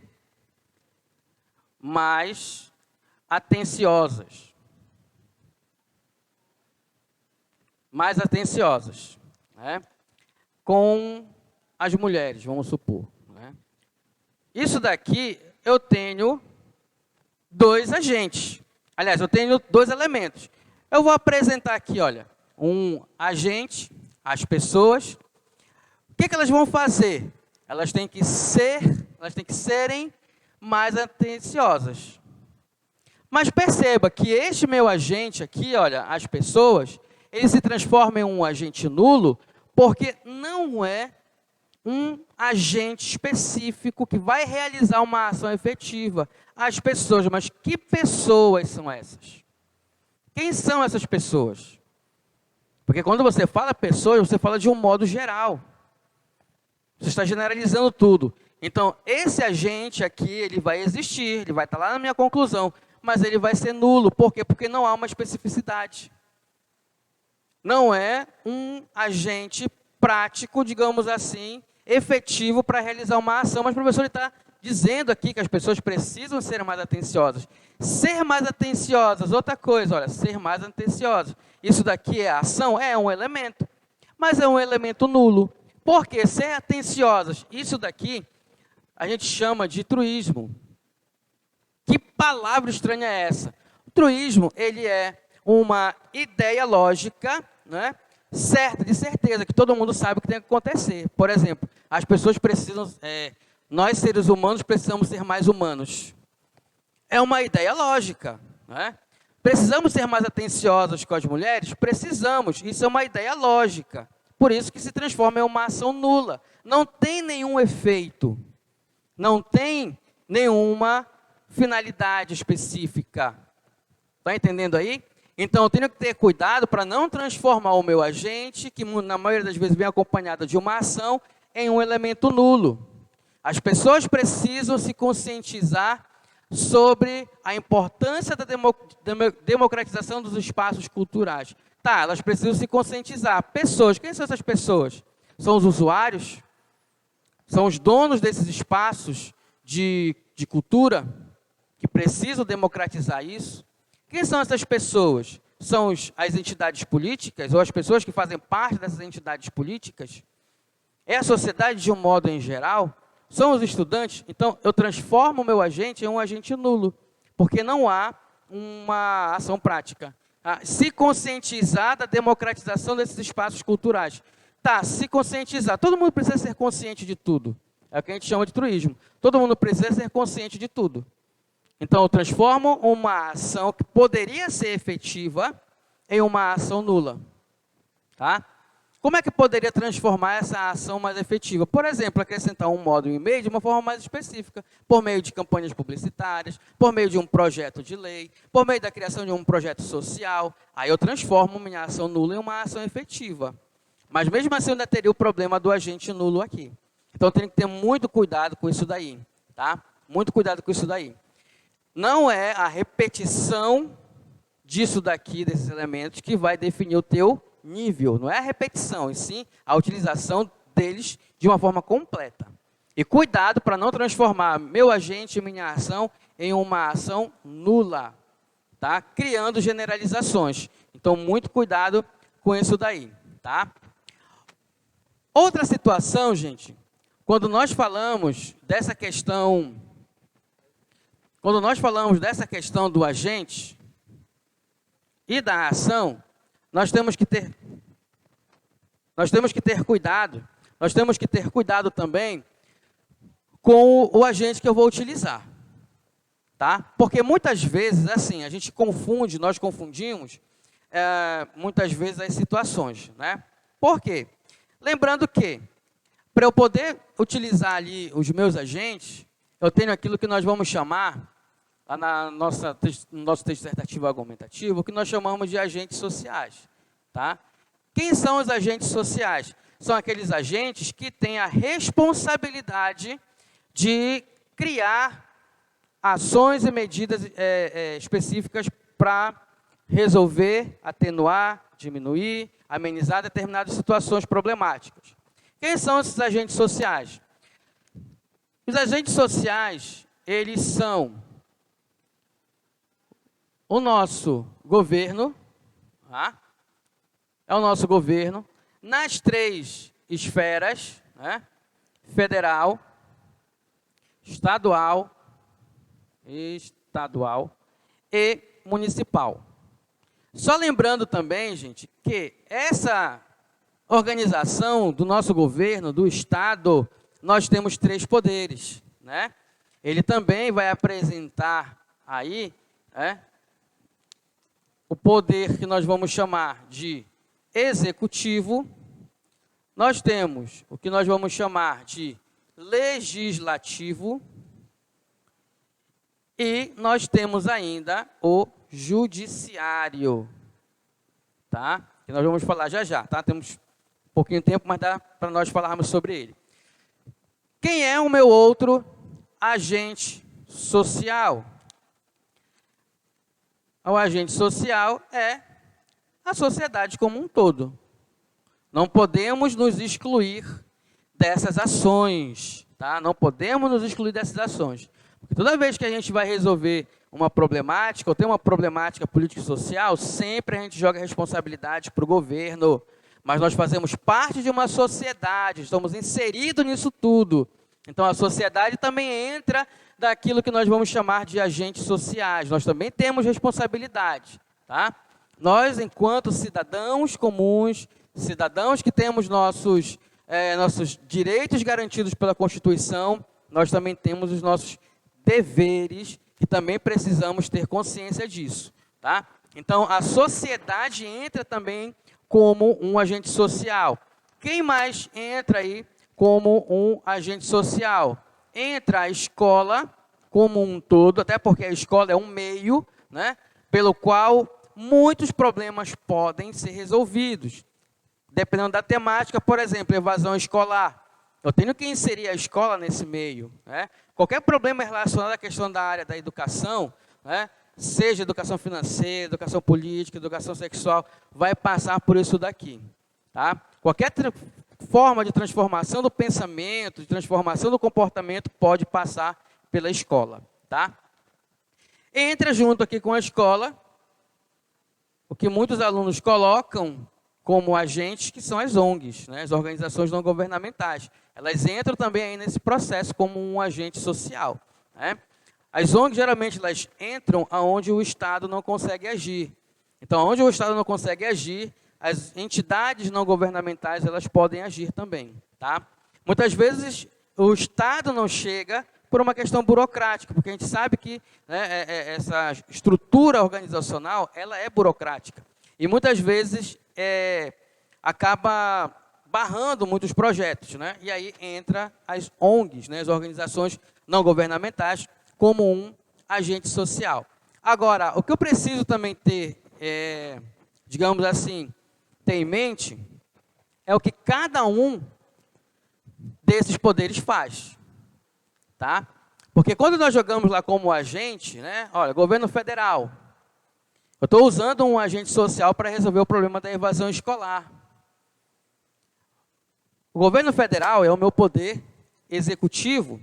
mais atenciosas. Mais atenciosas, né, com as mulheres, vamos supor. Né? Isso daqui, eu tenho 2 agentes. Aliás, eu tenho dois elementos. Eu vou apresentar aqui, olha, um agente, as pessoas. O que elas vão fazer? Elas têm que serem mais atenciosas. Mas perceba que este meu agente aqui, olha, as pessoas, ele se transforma em um agente nulo, porque não é um agente específico que vai realizar uma ação efetiva. As pessoas, mas que pessoas são essas? Quem são essas pessoas? Porque quando você fala pessoas, você fala de um modo geral. Você está generalizando tudo. Então, esse agente aqui, ele vai existir, ele vai estar lá na minha conclusão, mas ele vai ser nulo. Por quê? Porque não há uma especificidade. Não é um agente prático, digamos assim, efetivo para realizar uma ação. Mas o professor está dizendo aqui que as pessoas precisam ser mais atenciosas. Ser mais atenciosas, outra coisa, olha, ser mais atenciosas. Isso daqui é ação? É um elemento, mas é um elemento nulo. Por quê? Ser atenciosas, isso daqui a gente chama de truísmo. Que palavra estranha é essa? O truísmo, ele é uma ideia lógica, né, certa, de certeza, que todo mundo sabe o que tem que acontecer. Por exemplo, as pessoas precisam, nós seres humanos precisamos ser mais humanos. É uma ideia lógica, né? Precisamos ser mais atenciosos com as mulheres? Precisamos, isso é uma ideia lógica. Por isso que se transforma em uma ação nula. Não tem nenhum efeito, não tem nenhuma finalidade específica. Está entendendo aí? Então, eu tenho que ter cuidado para não transformar o meu agente, que na maioria das vezes vem acompanhado de uma ação, em um elemento nulo. As pessoas precisam se conscientizar sobre a importância da democratização dos espaços culturais. Tá, elas precisam se conscientizar. Pessoas, quem são essas pessoas? São os usuários? São os donos desses espaços de cultura que precisam democratizar isso? Quem são essas pessoas? São as entidades políticas ou as pessoas que fazem parte dessas entidades políticas? É a sociedade de um modo em geral? São os estudantes? Então, eu transformo o meu agente em um agente nulo, porque não há uma ação prática. Se conscientizar da democratização desses espaços culturais. Tá, se conscientizar. Todo mundo precisa ser consciente de tudo. É o que a gente chama de truísmo. Todo mundo precisa ser consciente de tudo. Então, eu transformo uma ação que poderia ser efetiva em uma ação nula. Tá? Como é que poderia transformar essa ação mais efetiva? Por exemplo, acrescentar um módulo e meio de uma forma mais específica, por meio de campanhas publicitárias, por meio de um projeto de lei, por meio da criação de um projeto social. Aí eu transformo minha ação nula em uma ação efetiva. Mas mesmo assim, eu ainda teria o problema do agente nulo aqui. Então, eu tenho que ter muito cuidado com isso daí. Tá? Muito cuidado com isso daí. Não é a repetição disso daqui, desses elementos, que vai definir o teu nível. Não é a repetição, e sim a utilização deles de uma forma completa. E cuidado para não transformar meu agente e minha ação em uma ação nula, tá? Criando generalizações. Então, muito cuidado com isso daí, tá? Outra situação, gente, quando nós falamos dessa questão do agente e da ação, nós temos que ter cuidado. Nós temos que ter cuidado também com o agente que eu vou utilizar. Tá? Porque muitas vezes, assim, nós confundimos muitas vezes as situações. Né? Por quê? Lembrando que, para eu poder utilizar ali os meus agentes, eu tenho aquilo que nós vamos chamar, lá no nosso texto dissertativo argumentativo, o que nós chamamos de agentes sociais. Tá? Quem são os agentes sociais? São aqueles agentes que têm a responsabilidade de criar ações e medidas específicas para resolver, atenuar, diminuir, amenizar determinadas situações problemáticas. Quem são esses agentes sociais? Os agentes sociais, eles são o nosso governo, tá? É o nosso governo, nas 3 esferas, né? Federal, estadual e municipal. Só lembrando também, gente, que essa organização do nosso governo, do Estado, nós temos 3 poderes, né? Ele também vai apresentar aí, o poder que nós vamos chamar de executivo. Nós temos o que nós vamos chamar de legislativo e nós temos ainda o judiciário, tá? Que nós vamos falar já já, tá? Temos um pouquinho de tempo, mas dá para nós falarmos sobre ele. Quem é o meu outro agente social? O agente social é a sociedade como um todo. Não podemos nos excluir dessas ações, tá? Não podemos nos excluir dessas ações. Porque toda vez que a gente vai resolver uma problemática, ou tem uma problemática política e social, sempre a gente joga a responsabilidade para o governo. Mas nós fazemos parte de uma sociedade, estamos inseridos nisso tudo. Então, a sociedade também entra daquilo que nós vamos chamar de agentes sociais. Nós também temos responsabilidade, tá? Nós, enquanto cidadãos comuns, cidadãos que temos nossos direitos garantidos pela Constituição, nós também temos os nossos deveres e também precisamos ter consciência disso, tá? Então, a sociedade entra também como um agente social. Quem mais entra aí como um agente social? Entra a escola como um todo, até porque a escola é um meio, né, pelo qual muitos problemas podem ser resolvidos. Dependendo da temática, por exemplo, evasão escolar. Eu tenho que inserir a escola nesse meio, né? Qualquer problema relacionado à questão da área da educação, né, seja educação financeira, educação política, educação sexual, vai passar por isso daqui, tá? Qualquer forma de transformação do pensamento, de transformação do comportamento, pode passar pela escola, tá? Entra junto aqui com a escola o que muitos alunos colocam como agentes, que são as ONGs, né, as organizações não governamentais. Elas entram também aí nesse processo como um agente social, né? As ONGs, geralmente, elas entram aonde o Estado não consegue agir. Então, onde o Estado não consegue agir, as entidades não governamentais, elas podem agir também, tá? Muitas vezes, o Estado não chega por uma questão burocrática, porque a gente sabe que, né, essa estrutura organizacional, ela é burocrática. E muitas vezes acaba barrando muitos projetos, né? E aí entra as ONGs, né, as organizações não governamentais, como um agente social. Agora, o que eu preciso também ter, digamos assim, ter em mente, é o que cada um desses poderes faz, tá? Porque quando nós jogamos lá como agente, né, olha, governo federal, eu estou usando um agente social para resolver o problema da evasão escolar. O governo federal é o meu poder executivo,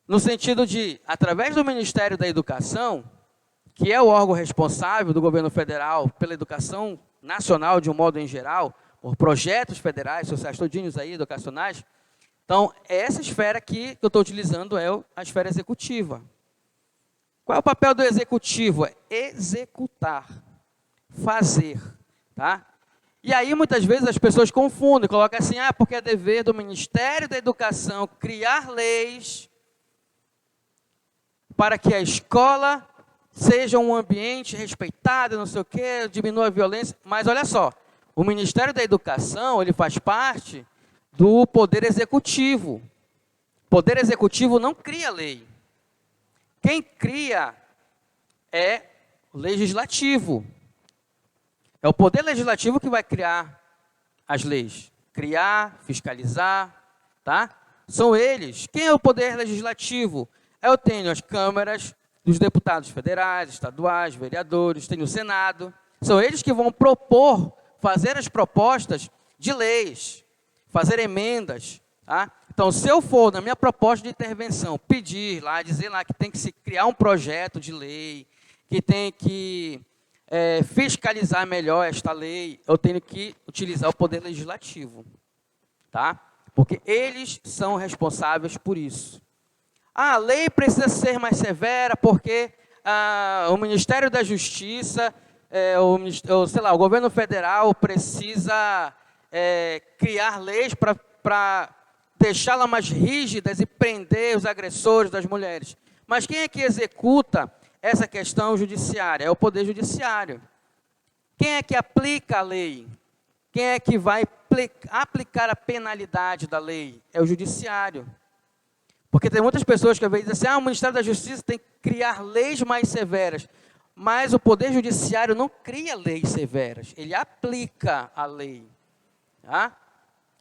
no sentido de, através do Ministério da Educação, que é o órgão responsável do governo federal pela educação nacional de um modo em geral, por projetos federais, sociais, todinhos aí, educacionais. Então, essa esfera aqui que eu estou utilizando é a esfera executiva. Qual é o papel do executivo? É executar, fazer, tá? E aí, muitas vezes, as pessoas confundem, colocam assim, porque é dever do Ministério da Educação criar leis para que a escola seja um ambiente respeitado, não sei o quê, diminua a violência. Mas, olha só, o Ministério da Educação, ele faz parte do Poder Executivo. O Poder Executivo não cria lei. Quem cria é o Legislativo. É o Poder Legislativo que vai criar as leis. Criar, fiscalizar, tá? São eles. Quem é o Poder Legislativo? Eu tenho as câmaras dos deputados federais, estaduais, vereadores, tenho o Senado. São eles que vão propor, fazer as propostas de leis, fazer emendas, tá? Então, se eu for, na minha proposta de intervenção, pedir lá, dizer lá que tem que se criar um projeto de lei, que tem que fiscalizar melhor esta lei, eu tenho que utilizar o Poder Legislativo, tá? Porque eles são responsáveis por isso. A lei precisa ser mais severa porque o Ministério da Justiça, o governo federal precisa criar leis para deixá-las mais rígidas e prender os agressores das mulheres. Mas quem é que executa essa questão judiciária? É o Poder Judiciário. Quem é que aplica a lei? Quem é que vai aplicar a penalidade da lei? É o Judiciário. Porque tem muitas pessoas que às vezes dizem assim, o Ministério da Justiça tem que criar leis mais severas. Mas o Poder Judiciário não cria leis severas, ele aplica a lei. Tá?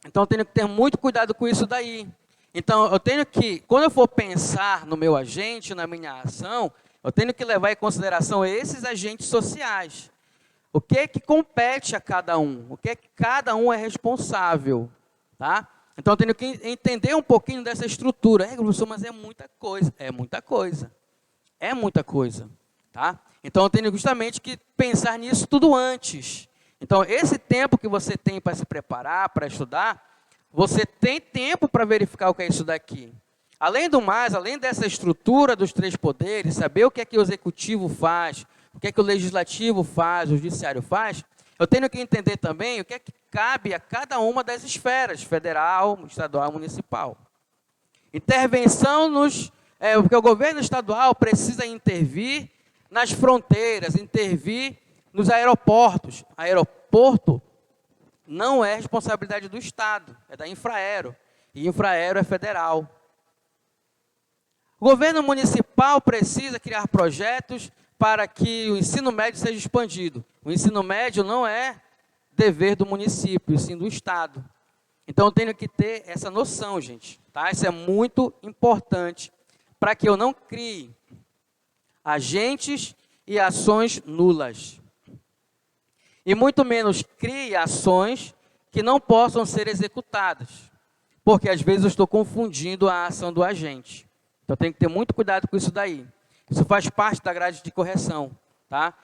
Então eu tenho que ter muito cuidado com isso daí. Então eu tenho que, quando eu for pensar no meu agente, na minha ação, eu tenho que levar em consideração esses agentes sociais. O que é que compete a cada um? O que é que cada um é responsável? Tá? Então eu tenho que entender um pouquinho dessa estrutura. Professor, mas é muita coisa. É muita coisa. É muita coisa. Tá? Então eu tenho justamente que pensar nisso tudo antes. Então esse tempo que você tem para se preparar, para estudar, você tem tempo para verificar o que é isso daqui. Além do mais, além dessa estrutura dos 3 poderes, saber o que é que o executivo faz, o que é que o legislativo faz, o judiciário faz, eu tenho que entender também o que é que cabe a cada uma das esferas, federal, estadual, municipal. Intervenção porque o governo estadual precisa intervir nas fronteiras, intervir nos aeroportos. Aeroporto não é responsabilidade do Estado, é da Infraero, e Infraero é federal. O governo municipal precisa criar projetos para que o ensino médio seja expandido. O ensino médio não é dever do município, e sim do Estado. Então, eu tenho que ter essa noção, gente. Tá? Isso é muito importante para que eu não crie agentes e ações nulas. E muito menos crie ações que não possam ser executadas. Porque, às vezes, eu estou confundindo a ação do agente. Então, eu tenho que ter muito cuidado com isso daí. Isso faz parte da grade de correção, tá?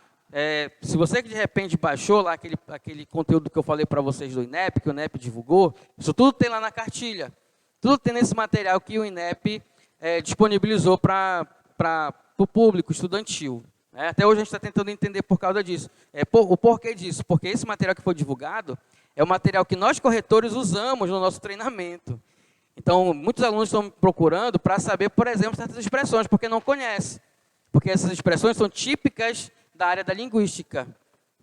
Se você que de repente baixou lá aquele conteúdo que eu falei para vocês do INEP, que o INEP divulgou, isso tudo tem lá na cartilha. Tudo tem nesse material que o INEP disponibilizou para o público estudantil. Até hoje a gente está tentando entender por causa disso. O porquê disso? Porque esse material que foi divulgado é o material que nós corretores usamos no nosso treinamento. Então, muitos alunos estão me procurando para saber, por exemplo, certas expressões, porque não conhecem. Porque essas expressões são típicas da área da linguística.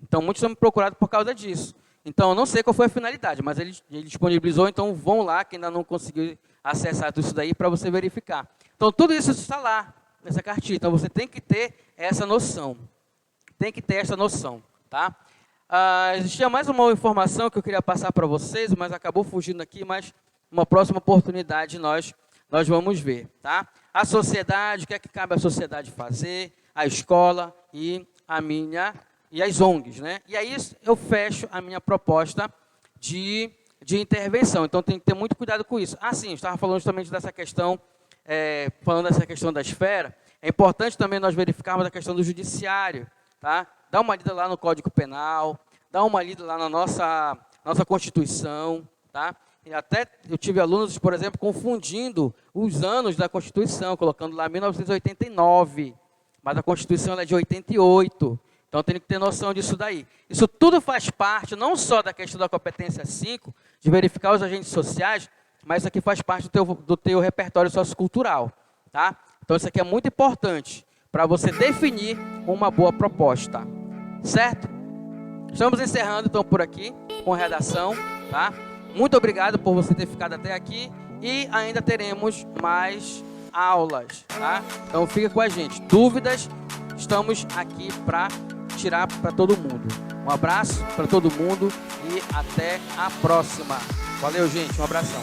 Então, muitos estão me procurando por causa disso. Então, eu não sei qual foi a finalidade, mas ele disponibilizou, então vão lá, quem ainda não conseguiu acessar tudo isso daí, para você verificar. Então, tudo isso está lá, nessa cartilha. Então, você tem que ter essa noção. Tem que ter essa noção, tá? Existia mais uma informação que eu queria passar para vocês, mas acabou fugindo aqui, mas uma próxima oportunidade nós vamos ver, tá? A sociedade, o que é que cabe à sociedade fazer, a escola e as ONGs, né? E aí eu fecho a minha proposta de intervenção. Então, tem que ter muito cuidado com isso. Sim, estava falando justamente dessa questão, da esfera. É importante também nós verificarmos a questão do judiciário, tá? Dá uma lida lá no Código Penal, dá uma lida lá na nossa Constituição, tá? E até eu tive alunos, por exemplo, confundindo os anos da Constituição, colocando lá 1989, mas a Constituição ela é de 88. Então, eu tenho que ter noção disso daí. Isso tudo faz parte, não só da questão da competência 5, de verificar os agentes sociais, mas isso aqui faz parte do teu repertório sociocultural. Tá? Então, isso aqui é muito importante para você definir uma boa proposta. Certo? Estamos encerrando, então, por aqui, com a redação. Tá? Muito obrigado por você ter ficado até aqui e ainda teremos mais aulas. Tá? Então, fica com a gente. Dúvidas, estamos aqui para tirar para todo mundo. Um abraço para todo mundo e até a próxima. Valeu, gente. Um abração.